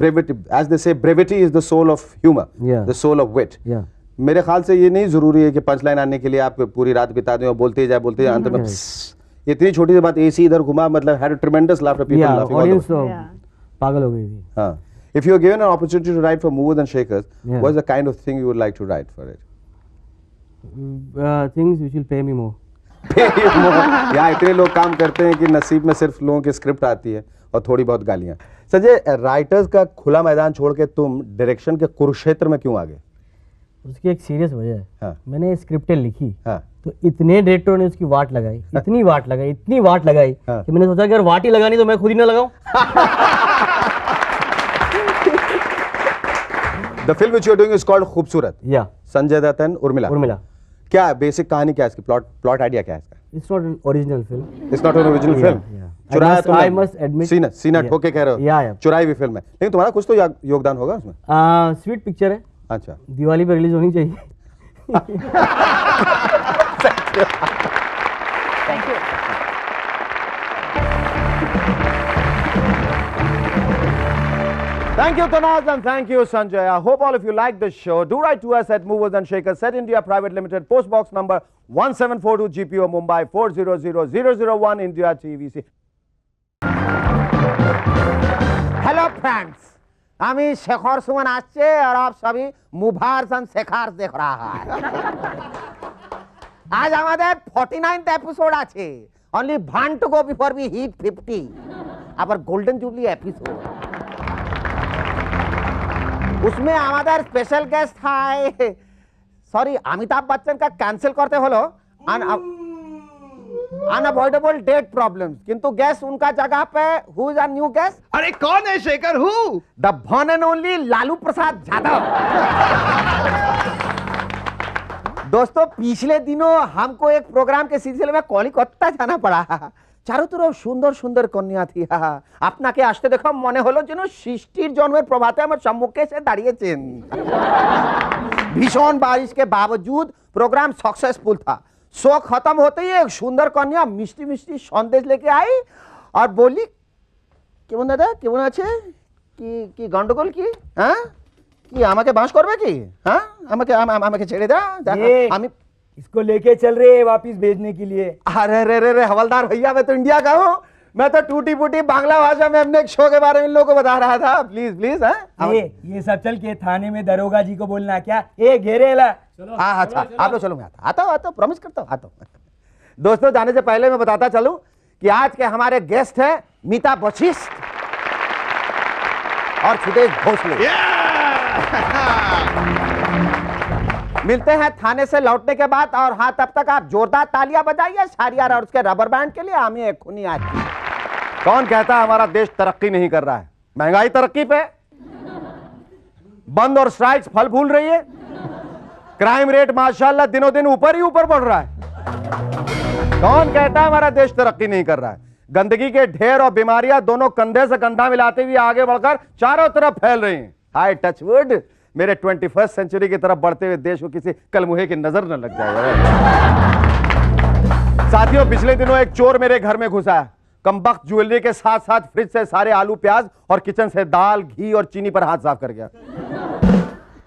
brevity, as they say, brevity is the soul of humor. Yeah. The soul of wit. Yeah. मेरे ख्याल से ये नहीं जरूरी है कि punch line आने के लिए आप पूरी रात बिता दें और बोलते जाए अंत में इतनी छोटी सी बात एसी इधर घुमा मतलब had a tremendous laughter, people Yeah, laughing all audience the way. तो पागल हो गई थी. हाँ. If you were given an opportunity to write for Movers and Shakers, Yeah. what's the kind of thing you would like to write for it? Things which will pay me more. यहाँ इतने लोग काम करते हैं कि नसीब में सिर्फ लोगों की स्क्रिप्ट आती है और थोड़ी बहुत गालियाँ. संजय, राइटर्स का खुला मैदान छोड़ के तुम डायरेक्शन के कुरुक्षेत्र में क्यों आ गए? उसकी एक सीरियस वजह है. हाँ. मैंने स्क्रिप्टें लिखी हाँ. तो इतने डायरेक्टरों ने उसकी वाट लगाई, इतनी वाट लगाई हाँ. कि मैंने सोचा कि अगर वाट ही लगानी तो मैं खुद ही ना लगाऊं. The film which you are doing is called खूबसूरत. Yeah. संजय दत्त and उर्मिला. क्या बेसिक कहानी क्या है इसकी? प्लॉट आइडिया क्या है इसका? It's not an original film. It's not an original film. Yeah. चुराया तुमने? I must admit. सीना Yeah. ठोके कह रहे हो? Yeah. चुराई हुई फिल्म है. लेकिन तुम्हारा कुछ तो योगदान होगा उसमें. स्वीट पिक्चर है. अच्छा. दिवाली पे रिलीज होनी चाहिए. Thank you. Thank you, Tanaz, and thank you, Sanjay. I hope all of you like this show. Do write to us at Movers and Shakers, Set India Private Limited, Post Box number 1742, GPO, Mumbai 400001, India TVC. Hello friends, আমি শেখর সুমন আসছে और आप सभी मुभार्स and शेखार्स देख रहा है। आज আমাদের 49th এপিসোড আছে। only one to go before we hit 50 আবার গোল্ডেন জুবলি এপিসোড। उसमें আমাদের স্পেশাল গেস্ট है, सॉरी अमिताभ बच्चन का कैंसिल करते হলো अनअवॉइडेबल डेट प्रॉब्लम्स, किंतु गेस्ट उनका जगह पे who is a new guest? अरे कौन है Shekhar? Who? The one and only Lalu Prasad Yadav. दोस्तों, पिछले दिनों हमको एक प्रोग्राम के सिलसिले में कलिकत्ता जाना पड़ा। चारों तरफ सुंदर सुंदर कन्या थी। আপনাকে আসতে দেখো মনে হলো যেন সৃষ্টির জন্মের প্রভাতে আমার সম্মুখে এসে দাঁড়িয়েছেন। भीषण बारिश के बावजूद प्रोग्राम सक्सेसफुल था। शो खत्म होते ही एक सुंदर कन्या मिष्टी मिष्टी संदेश लेके आई और बोली, কেমন দাদা, কেমন আছে? কি গন্ডগোল কি? হ্যাঁ, কি আমাকে বাঁশ করবে কি? হ্যাঁ, আমাকে ছেড়ে দাও। আমি इसको लेके चल रहे हैं वापिस भेजने के लिए। अरे रे हवलदार भैया, मैं तो इंडिया का हूँ। मैं तो टूटी फूटी बांग्ला भाषा में अपने एक शो के बारे में इन लोगों को बता रहा था। Please please. ये सब चल के थाने में दरोगा जी को बोलना क्या? ए घेरेला। हाँ अच्छा, आप लोग चलो, मैं आता हूँ, प्रॉमिस करता हूँ, आता हूँ। दोस्तों, जाने से पहले मैं बताता चलूं कि आज के हमारे गेस्ट हैं मीता वशिष्ठ और सुदेश भोसले। मिलते हैं थाने से लौटने के बाद, और हाँ, तब तक आप जोरदार तालियां बजाइए शारियार और उसके रबर बैंड के लिए। हमें एक खुनी आज कौन कहता है हमारा देश तरक्की नहीं कर रहा है? महंगाई तरक्की पे, बंद और स्ट्राइक्स फल फूल रही है, क्राइम रेट माशाल्लाह दिनों दिन ऊपर ही ऊपर बढ़ रहा है। कौन कहता है हमारा देश तरक्की नहीं कर रहा है? गंदगी के ढेर और बीमारियां दोनों कंधे से कंधा मिलाते हुए आगे बढ़कर चारों तरफ फैल रही हैं। हाय टचवुड, मेरे 21st सेंचुरी की तरफ बढ़ते हुए देश को किसी कलमुहे की नजर न लग जाए। साथियों, पिछले दिनों एक चोर मेरे घर में घुसा है। कमबख्त ज्वेलरी के साथ साथ फ्रिज से सारे आलू प्याज और किचन से दाल घी और चीनी पर हाथ साफ कर गया।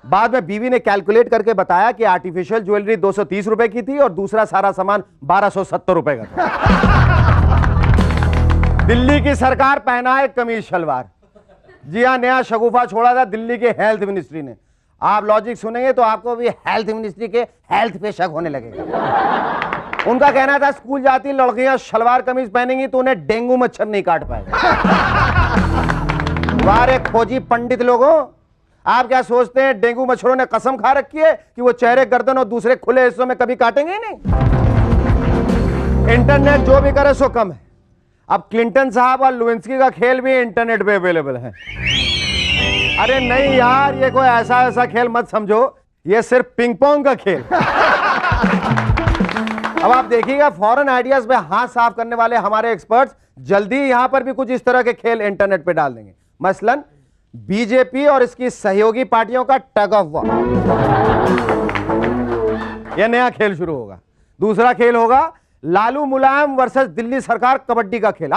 बाद में बीवी ने कैलकुलेट करके बताया कि आर्टिफिशियल ज्वेलरी 230 रुपए की थी और दूसरा सारा सामान 1270 रुपए का था। दिल्ली की सरकार पहनाए कमीज शलवार। जी हाँ, नया शगुफा छोड़ा था दिल्ली के हेल्थ मिनिस्ट्री ने। आप लॉजिक सुनेंगे तो आपको भी हेल्थ मिनिस्ट्री के हेल्थ पे शक होने लगेगा। उनका कहना था स्कूल जाती लड़कियां शलवार कमीज पहनेंगी तो उन्हें डेंगू मच्छर नहीं काट पाएगा। वारे खोजी पंडित लोगों, आप क्या सोचते हैं डेंगू मच्छरों ने कसम खा रखी है कि वो चेहरे, गर्दन और दूसरे खुले हिस्सों में कभी काटेंगे ही नहीं? इंटरनेट जो भी करे सो कम है। अब क्लिंटन साहब और लुइंस्की का खेल भी इंटरनेट पे अवेलेबल है। अरे नहीं यार, ये कोई ऐसा खेल मत समझो, ये सिर्फ पिंग पोंग का खेल। अब आप देखिएगा, फॉरेन आइडियाज में हाथ साफ करने वाले हमारे एक्सपर्ट्स जल्दी यहां पर भी कुछ इस तरह के खेल इंटरनेट पे डाल देंगे। मसलन बीजेपी और इसकी सहयोगी पार्टियों का टग ऑफ वॉर, यह नया खेल शुरू होगा। दूसरा खेल होगा लालू मुलायम वर्सेस दिल्ली सरकार कबड्डी का खेल।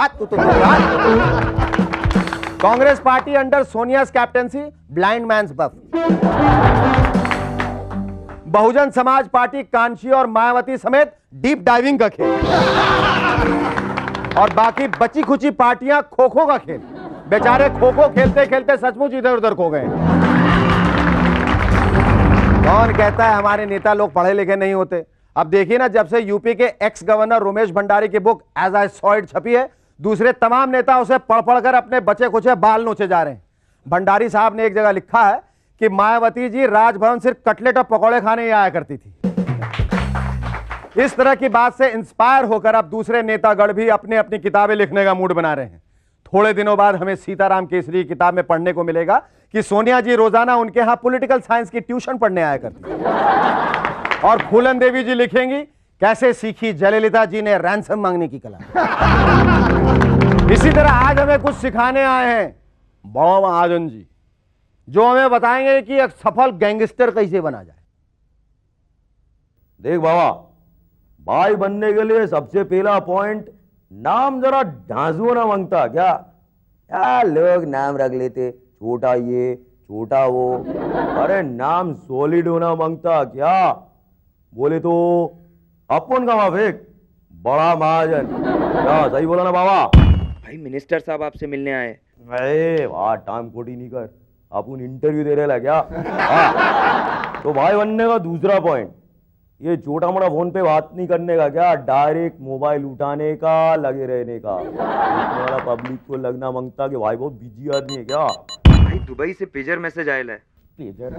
Congress party under Sonia's captaincy blind man's buff. Bahujan Samaj party Kanchi और मायावती समेत डीप डाइविंग का खेल। और बाकी बची खुची पार्टियां खो खो का खेल। बेचारे खो खो खेलते खेलते सचमुच इधर उधर खो गए। कौन कहता है हमारे नेता लोग पढ़े लिखे नहीं होते? अब देखिए ना, जब से यूपी के एक्स गवर्नर रमेश भंडारी की book as I saw it छपी है, दूसरे तमाम नेता उसे पढ़ पढ़कर अपने बचे खुचे बाल नोचे जा रहे हैं। भंडारी साहब ने एक जगह लिखा है कि मायावती जी राजभवन सिर्फ कटलेट और पकौड़े खाने ही आया करती थी। इस तरह की बात से इंस्पायर होकर अब दूसरे नेतागण भी अपनी अपनी किताबें लिखने का मूड बना रहे हैं। थोड़े दिनों बाद हमें सीताराम केसरी की किताब में पढ़ने को मिलेगा कि सोनिया जी रोजाना उनके यहां पॉलिटिकल साइंस की ट्यूशन पढ़ने आया करती। और फूलन देवी जी लिखेंगी कैसे सीखी जयललिता जी ने रैंसम मांगने की कला। इसी तरह आज हमें कुछ सिखाने आए हैं बड़ा महाजन जी, जो हमें बताएंगे कि एक सफल गैंगस्टर कैसे बना जाए। देख बाबा, भाई बनने के लिए सबसे पहला पॉइंट, नाम जरा ढांसू ना मांगता क्या? यार लोग नाम रख लेते, छोटा ये छोटा वो। अरे नाम सॉलिड होना मांगता क्या? बोले तो अपन का माफिक बड़ा महाजन। क्या सही बोला ना बाबा? भाई मिनिस्टर साहब आपसे मिलने आए। अरे वाह, टाइम खोटी नहीं कर, अपन इंटरव्यू दे रहे ला क्या? हाँ। तो भाई बनने का दूसरा पॉइंट, ये छोटा मोटा फोन पे बात नहीं करने का क्या, डायरेक्ट मोबाइल उठाने का, लगे रहने का। वाला पब्लिक को लगना मांगता कि भाई बहुत बिजी आदमी है क्या? भाई दुबई से पेजर मैसेज आयल है। पेजर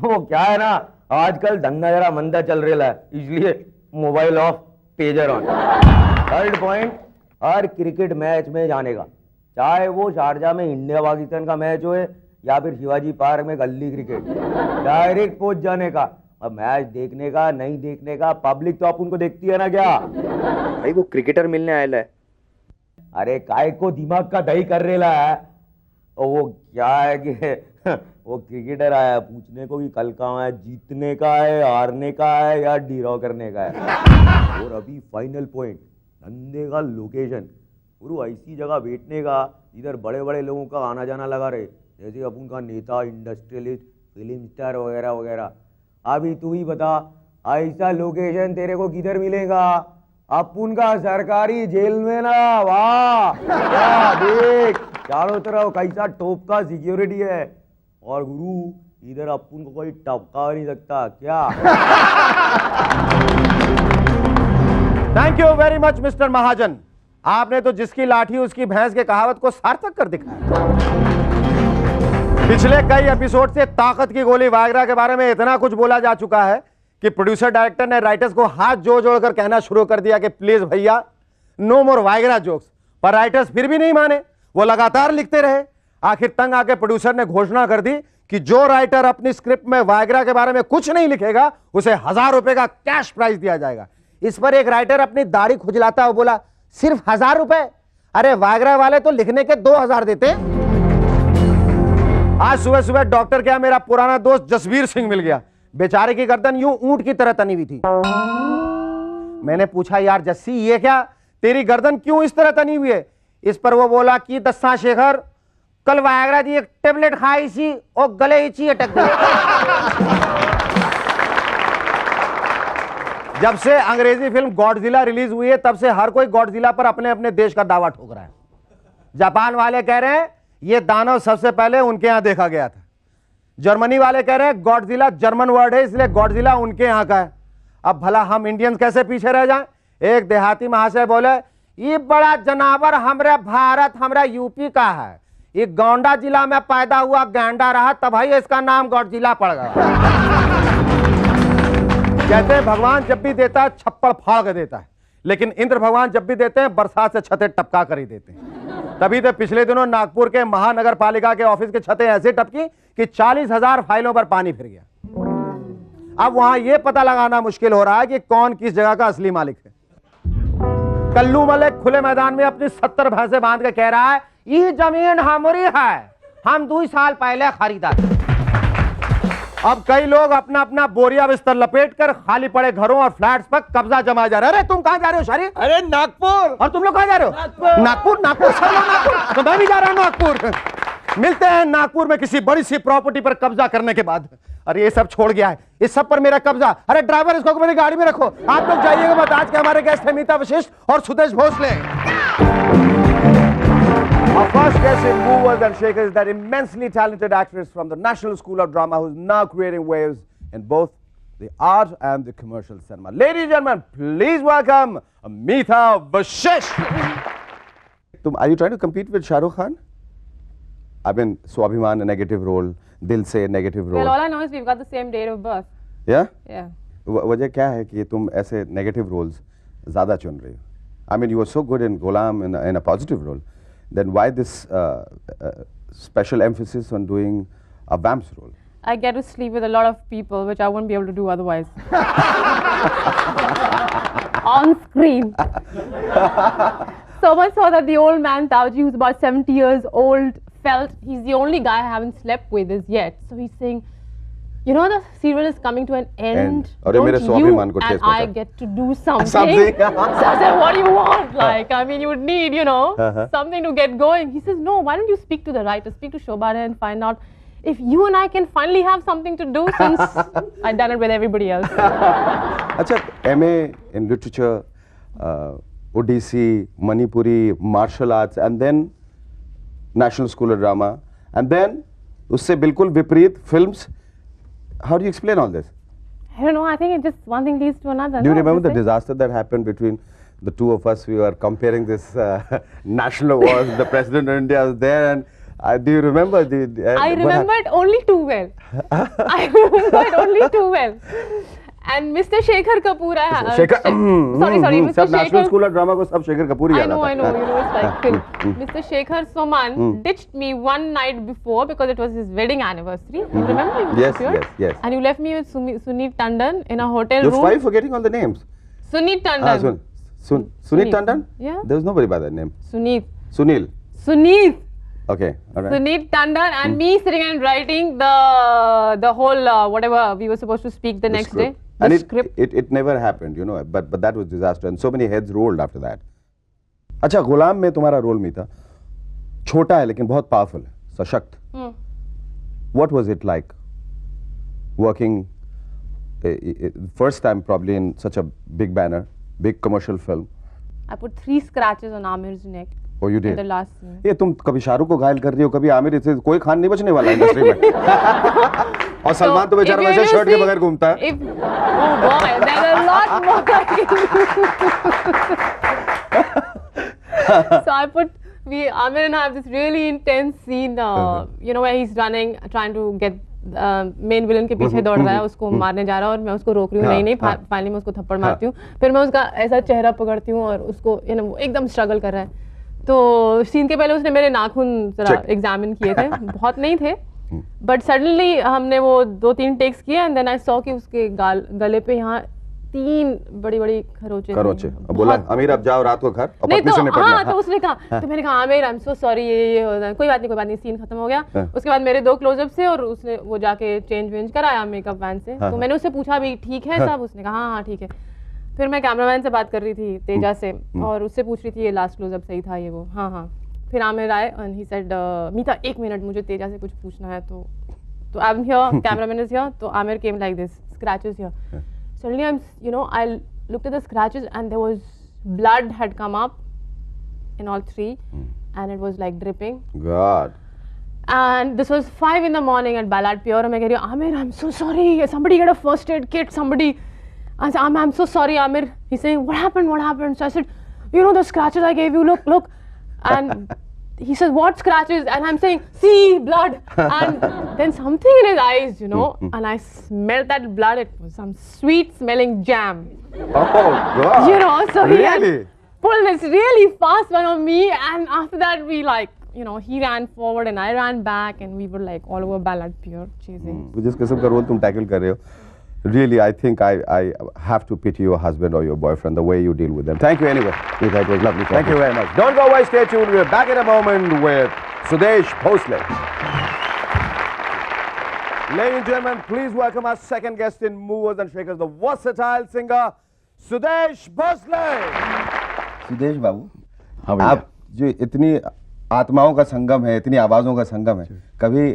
वो क्या है ना, आजकल धंधा जरा मंदा चल रहा है, इसलिए mobile of pager on. Third point, her cricket match में जाने का, चाहे वो शारजा में इंडिया पाकिस्तान का मैच हो या फिर शिवाजी पार्क में गली क्रिकेट, डायरेक्ट पहुंच जाने का। अब मैच देखने का नहीं देखने का, पब्लिक तो अपन को देखती है ना क्या? भाई वो क्रिकेटर मिलने आयल है। अरे काय को दिमाग का दही कर रेला है। और वो क्या है कि वो क्रिकेटर आया पूछने को कि कल का है, जीतने का है, हारने का है या ड्रॉ करने का है। और अभी फाइनल पॉइंट, धंधे का लोकेशन, गुरु ऐसी जगह बैठने का इधर बड़े बड़े लोगों का आना जाना लगा रहे, जैसे अपन का नेता, इंडस्ट्रियलिस्ट, फिल्म स्टार वगैरह वगैरह। अभी तू ही बता, ऐसा लोकेशन तेरे को किधर मिलेगा? अपन का सरकारी जेल में ना। वाह क्या देख, चारों तरफ कैसा टॉप का सिक्योरिटी है, और गुरु इधर अपन को कोई टपका नहीं सकता क्या? Thank you very much mister Mahajan, आपने तो जिसकी लाठी उसकी भैंस के कहावत को सार्थक कर दिखाया। पिछले कई एपिसोड से ताकत की गोली वायग्रा के बारे में इतना कुछ बोला जा चुका है कि प्रोड्यूसर डायरेक्टर ने राइटर्स को हाथ जोड़ जोड़ कर कहना शुरू कर दिया कि प्लीज भैया नो मोर वायग्रा जोक्स। पर राइटर्स फिर भी नहीं माने, वो लगातार लिखते रहे। आखिर तंग आके प्रोड्यूसर ने घोषणा कर दी कि जो राइटर अपनी स्क्रिप्ट में वायग्रा के बारे में कुछ नहीं लिखेगा उसे 1000 रुपए का कैश प्राइज दिया जाएगा। इस पर एक राइटर अपनी दाढ़ी खुजलाता हुआ बोला, सिर्फ 1000 रुपए? अरे वायग्रा वाले तो लिखने के 2000 देते। आज सुबह सुबह डॉक्टर क्या मेरा पुराना दोस्त जसवीर सिंह मिल गया। बेचारे की गर्दन यूं ऊंट की तरह तनी हुई थी। मैंने पूछा, यार जस्सी ये क्या, तेरी गर्दन क्यों इस तरह तनी हुई है? इस पर वो बोला कि दस्सा शेखर, कल वायग्रा जी एक टेबलेट खाई सी और गले ही अटक गई। जब से अंग्रेजी फिल्म गॉडजिला रिलीज हुई है तब से हर कोई गॉडजिला पर अपने अपने देश का दावा ठोक रहा है। जापान वाले कह रहे हैं ये दानव सबसे पहले उनके यहां देखा गया था। जर्मनी वाले कह रहे हैं गॉडजिला जर्मन वर्ड है इसलिए गॉडजिला उनके यहां का है। अब भला हम इंडियंस कैसे पीछे रह जाएं? एक देहाती महाशय बोले, ये बड़ा जनावर हमारे भारत, हमारा यूपी का है, ये गोंडा जिला में पैदा हुआ गैंडा रहा तब भाई इसका नाम गॉडजिला पड़ गया। कहते हैं भगवान जब भी देता है छप्पड़ फाड़ के देता है, लेकिन इंद्र भगवान जब भी देते हैं बरसात से छतें टपका कर ही देते हैं। तभी तो पिछले दिनों नागपुर के महानगर पालिका के ऑफिस की छतें ऐसे टपकी कि 40,000 फाइलों पर पानी फिर गया। अब वहां यह पता लगाना मुश्किल हो रहा है कि कौन किस जगह का असली मालिक है। कल्लू मलिक खुले मैदान में अपनी 70 भैंसे बांध के कह रहा है, ये जमीन हमारी है, हम 2 साल पहले खरीदा। अब कई लोग अपना अपना बोरिया बिस्तर लपेट कर खाली पड़े घरों और फ्लैट्स पर कब्जा जमा जा रहे हैं। अरे तुम कहां जा रहे हो शरीफ? अरे नागपुर। और तुम लोग कहां जा रहे हो? नागपुर सब लोग नागपुर। तो मैं भी जा रहा हूं नागपुर। मिलते हैं नागपुर में किसी बड़ी सी प्रॉपर्टी पर कब्जा करने के बाद। अरे ये सब छोड़ गया है, इस सब पर मेरा कब्जा। अरे ड्राइवर इसको मेरी गाड़ी में रखो। आप लोग जाइएगा मत। आज के हमारे गेस्ट हैं मीता वशिष्ठ और Sudesh Bhosle. Our first guest in Movers and Shakers is that immensely talented actress from the National School of Drama who is now creating waves in both the art and the commercial cinema. Ladies and gentlemen, please welcome Meeta Vashisht. Are you trying to compete with Shah Rukh Khan? I mean, Swabhiman, a negative role, Dil Se, a negative role. Well, all I know is we've got the same date of birth. Yeah? Yeah. वजह क्या है कि तुम ऐसे negative roles ज़्यादा चुन रही हो? I mean, you were so good in Ghulam in a positive role. Then why this special emphasis on doing a vamps role? I get to sleep with a lot of people, which I wouldn't be able to do otherwise. On screen. So much so that the old man, Tauji, who's about 70 years old, felt he's the only guy I haven't slept with as yet. So he's saying, You know the serial is coming to an end. और ये मेरे Don't स्वाभिमान you को ठेस and I पहुंचा। get to do something. Something. So I said, what do you want? Like, I mean, you would need, you know, Uh-huh. something to get going. He says, no, why don't you speak to the writer, speak to Shobhana and find out if you and I can finally have something to do since I'd done it with everybody else. अच्छा, MA in literature, Odissi, Manipuri, martial arts, and then National School of Drama, and then उससे बिल्कुल विपरीत films. How do you explain all this? I don't know, I think it just one thing leads to another. Do you no? remember the That's it. disaster that happened between the two of us? We were comparing this national awards. The president of India was there, and do you remember the? I what remember it only too well. I remember it only too well. And Mr. Shekhar Kapoor, Shekhar sorry, Mr. सब national Shekhar. School of drama को सब शेखर कपूर ही I याद know, आता you know, it's like film. Mr. Shekhar Soman ditched me one night before because it was his wedding anniversary. You remember? You Yes, appeared? yes. And you left me with Sunit Tandon in a hotel You're room. fine forgetting all the names. Sunit Tandon. Sunit Sunit. Tandon? Yeah. There was nobody by that name. Sunit. Sunil. Sunit. Okay, all right. Sunit Tandon and me sitting and writing the whole whatever we were supposed to speak the The next script. day. And The it, script. it never happened, you know, but that was disaster and so many heads rolled after that. अच्छा, गुलाम में तुम्हारा role में था, छोटा है लेकिन बहुत powerful है, सशक्त. What was it like working first time probably in such a big banner, big commercial film? I put 3 scratches on Amir's neck Oh, you in did. the last scene. ये तुम कभी शाहरुख को घायल कर रही हो, कभी आमिर, इससे कोई खान नहीं बचने वाला इंडस्ट्री में. और सलमान तो बेचारा वैसे शर्ट के बगैर घूमता है. Oh boy, there's a lot more I can do. So I put, Amir and I have this really intense scene, you know, where he's running, trying to get main villain के पीछे दौड़ रहा है, उसको मारने जा रहा है और मैं उसको रोक रही हूँ, नहीं फाइनली मैं उसको थप्पड़ मारती हूँ, फिर मैं उसका ऐसा चेहरा पकड़ती हूँ और उसको वो एकदम स्ट्रगल कर रहा है. तो सीन के पहले उसने मेरे नाखून जरा एग्जामिन किए थे, बहुत नहीं थे, बट सडनली हमने वो 2-3 टेक्स किए एंड देन आई सॉ कि उसके गले पे यहाँ 3 बड़ी खरोचे अब बोला आमिर अब जाओ रात को घर और पत्नी से निपटना. हाँ, तो उसने कहा, तो मैंने कहा Aamir I am so sorry, ये हो कोई बात नहीं, सीन खत्म हो गया. उसके बाद मेरे 2 क्लोजअप से और उसने वो जाके चेंज कराया मेकअप वैन से. तो मैंने उससे पूछा भी ठीक है सब, उसने कहा हाँ ठीक है. फिर मैं कैमरामैन से बात कर रही थी तेजा से और उससे पूछ रही थी ये लास्ट क्लोजअप सही था ये वो. हाँ. फिर आमिर आए and he said Meeta 1 minute मुझे तेजा से कुछ पूछना है. तो I am here, cameraman is here. तो Aamir came like this, scratches here. Suddenly I looked at the scratches and there was blood had come up in all 3 and it was like dripping. God. And this was 5 in the morning at Ballad Pure and I get Amir, I'm so sorry, somebody get a first aid kit, somebody. I said, I'm so sorry Amir. He's saying, what happened? So I said, you know the scratches I gave you, look. And he says, what scratches? And I'm saying, see, blood. And then something in his eyes, you know, and I smelled that blood. It was some sweet smelling jam. Oh, God. You know, so he had Really? pulled this really fast one on me. And after that, we you know, he ran forward and I ran back and we were like all over Ballad Pure chasing. जिस किस्म का role तुम tackle कर रहे हो, really, I think I have to pity your husband or your boyfriend, the way you deal with them. Thank you anyway. It was lovely. Thank you very much. Don't go away, stay tuned. We're back in a moment with Sudesh Bhosle. Ladies and gentlemen, please welcome our second guest in Movers and Shakers, the versatile singer, Sudesh Bhosle. Sudesh बाबू, आप जो इतनी आत्माओं का संगम है, इतनी आवाज़ों का संगम है, कभी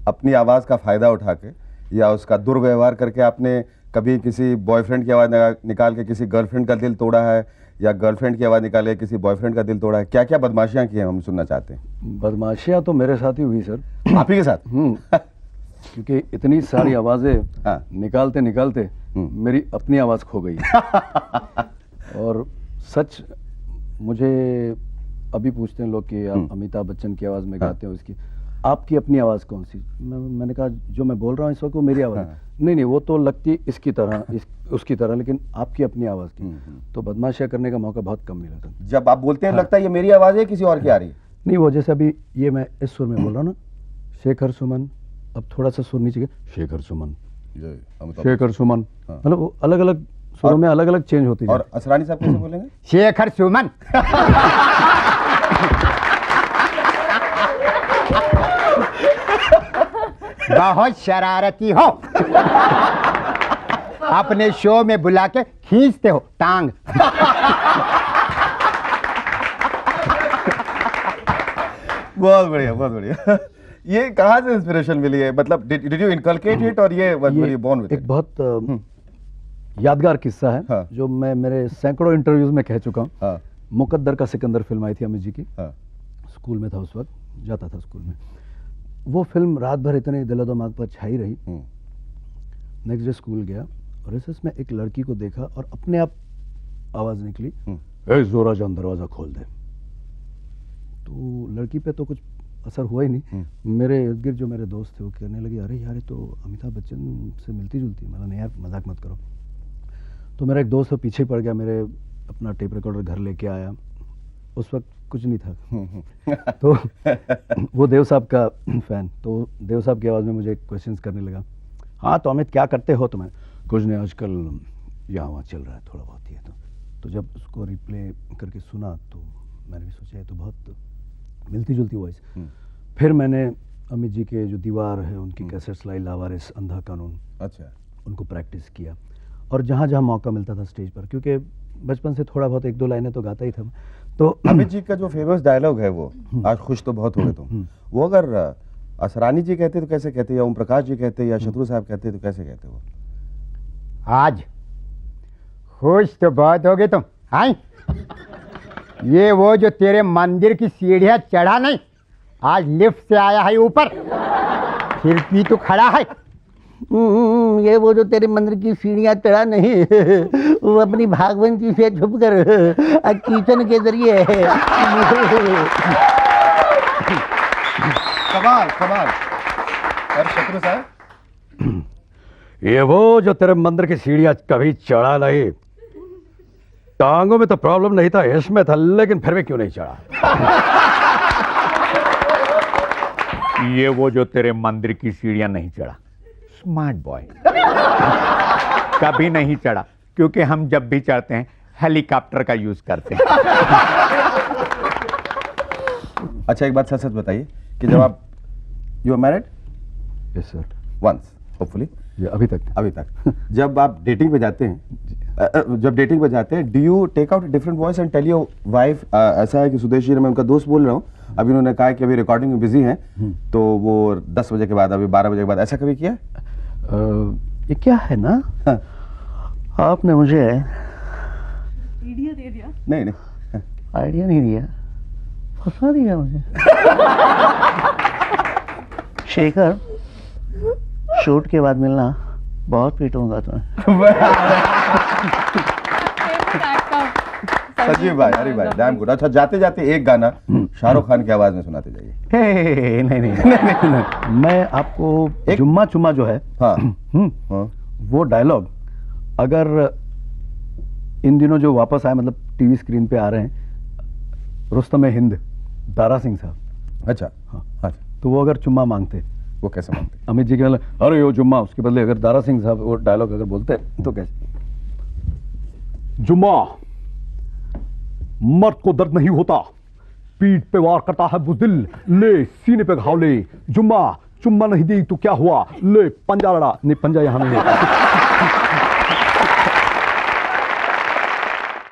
अपनी आवाज़ का फ़ायदा उठा के या उसका दुर्व्यवहार करके आपने कभी किसी बॉयफ्रेंड की आवाज़ निकाल के किसी गर्लफ्रेंड का दिल तोड़ा है या गर्लफ्रेंड की आवाज़ निकाले किसी बॉयफ्रेंड का दिल तोड़ा है? क्या क्या बदमाशियाँ की हैं, हम सुनना चाहते हैं. बदमाशियाँ तो मेरे साथ ही हुई सर. आप ही के साथ? क्योंकि इतनी सारी आवाज़ें निकालते मेरी अपनी आवाज़ खो गई. और सच मुझे अभी पूछते हैं लोग कि आप अमिताभ बच्चन की आवाज़ में गाते हो, इसकी आपकी अपनी आवाज़ कौन सी? मैंने कहा जो मैं बोल रहा हूँ इस वक्त वो मेरी आवाज़. नहीं वो तो लगती इसकी तरह उसकी तरह, लेकिन आपकी अपनी आवाज़ की. तो बदमाशियाँ करने का मौका बहुत कम मिला था. जब आप बोलते हैं लगता है ये मेरी आवाज़ है किसी और की आ रही है? नहीं, वो जैसे अभी ये मैं इस सुर में बोल रहा हूँ ना, शेखर सुमन, अब थोड़ा सा सुर नीचे गया, शेखर सुमन, मतलब वो अलग अलग सुरों में अलग अलग चेंज होती है. और असरानी साहब कैसे बोलेंगे? शेखर सुमन. बहुत शरारती हो। अपने शो में बुला के खींचते हो टांग। बहुत बढ़िया, बहुत बढ़िया। ये कहाँ से इंस्पिरेशन मिली है? मतलब डिड यू इनकलकेट इट और ये was you born with एक it? बहुत यादगार किस्सा है हाँ। जो मैं मेरे सैकड़ों इंटरव्यूज में कह चुका हूँ। हाँ। मुकद्दर का सिकंदर फिल्म आई थी अमित जी की। हाँ। स्कूल में था उस वक्त, जाता था स्कूल में। वो फिल्म रात भर इतने दिलो दिमाग पर छाई रही। नेक्स्ट डे स्कूल गया और रिसेस में एक लड़की को देखा और अपने आप आवाज निकली, ए जोरा जान दरवाजा खोल दे। तो लड़की पे तो कुछ असर हुआ ही नहीं। मेरे इर्द गिर्द जो मेरे दोस्त थे वो कहने लगे, अरे यार ये तो अमिताभ बच्चन से मिलती जुलती। मैंने नहीं यार, मजाक मत करो। तो मेरा एक दोस्त पीछे पड़ गया, मेरे अपना टेप रिकॉर्डर घर लेके आया। उस वक्त कुछ नहीं था। तो वो देव साहब का फैन, तो देव साहब की आवाज़ में मुझे क्वेश्चंस करने लगा। हाँ तो अमित क्या करते हो? तो मैं कुछ नहीं, आजकल यहाँ वहाँ चल रहा है थोड़ा बहुत ही है। तो जब उसको रिप्ले करके सुना तो मैंने भी सोचा ये तो बहुत मिलती जुलती वॉइस। फिर मैंने अमित जी के जो दीवार है उनकी कैसेट्स लाई, लावारिस, अंधा कानून, अच्छा, उनको प्रैक्टिस किया। और जहाँ जहाँ मौका मिलता था स्टेज पर, क्योंकि बचपन से थोड़ा बहुत एक दो लाइनें तो गाता ही था। तो अमित जी का जो फेमस डायलॉग है वो, आज खुश तो बहुत हो गए तुम, वो अगर असरानी जी कहते तो कैसे कहते, या ओम प्रकाश जी कहते, या शत्रु साहब कहते तो कैसे कहते वो? आज खुश तो बहुत हो गए तुम। हाँ, ये वो जो तेरे मंदिर की सीढ़ियां चढ़ा नहीं, आज लिफ्ट से आया है ऊपर, फिर भी तो खड़ा है। ये वो जो तेरे मंदिर की सीढ़ियां चढ़ा नहीं, वो अपनी भागवंती से छुपकर किचन के जरिए। कमाल कमाल। और शत्रु साहब? ये वो जो तेरे मंदिर की सीढ़ियां कभी चढ़ा नहीं। टांगों में तो प्रॉब्लम नहीं था, इसमें था, लेकिन फिर भी क्यों नहीं चढ़ा। ये वो जो तेरे मंदिर की सीढ़ियां नहीं चढ़ा। Smart boy. कभी नहीं चढ़ा, क्योंकि हम जब भी चढ़ते हैं हेलीकॉप्टर का यूज करते हैं। अच्छा एक बात सच सच बताइए कि जब आप you are married? Yes sir. Once hopefully. अभी तक जब आप डेटिंग पे जाते हैं, do you take out different voice and tell your wife? ऐसा है कि सुदेश जी ने, मैं उनका दोस्त बोल रहा हूँ, अभी उन्होंने कहा कि अभी रिकॉर्डिंग में बिजी हैं, तो वो 10 बजे के बाद, अभी 12 बजे के बाद, ऐसा कभी किया? ये क्या है ना, आपने मुझे आइडिया दे दिया। नहीं आइडिया नहीं दिया, फंसा दिया मुझे। शेखर, शूट के बाद मिलना, बहुत पीटूंगा तुम्हें। सजीव भाई, अरे भाई, डैम गुड। अच्छा जाते जाते एक गाना शाहरुख खान की आवाज में सुनाते जाइए। नहीं। मैं आपको जुम्मा चुम्मा जो है, वो डायलॉग अगर इन दिनों जो वापस आए, मतलब टीवी स्क्रीन पे आ रहे हैं, रुस्तम हिंद, दारा सिंह साहब। अच्छा हाँ। तो वो अगर चुम्मा मांगते, वो कैसे मांगते? अमित जी के बदले अरे यो जुम्मा, उसके बदले अगर दारा सिंह साहब वो डायलॉग अगर बोलते तो कैसे? जुम्मा, मर्द को दर्द नहीं होता, पीठ पे वार करता है बुज़दिल, ले सीने पे घाव ले। जुम्मा, चुम्मा नहीं दी तो क्या हुआ, ले पंजा लड़ा। नहीं, पंजा यहाँ नहीं है।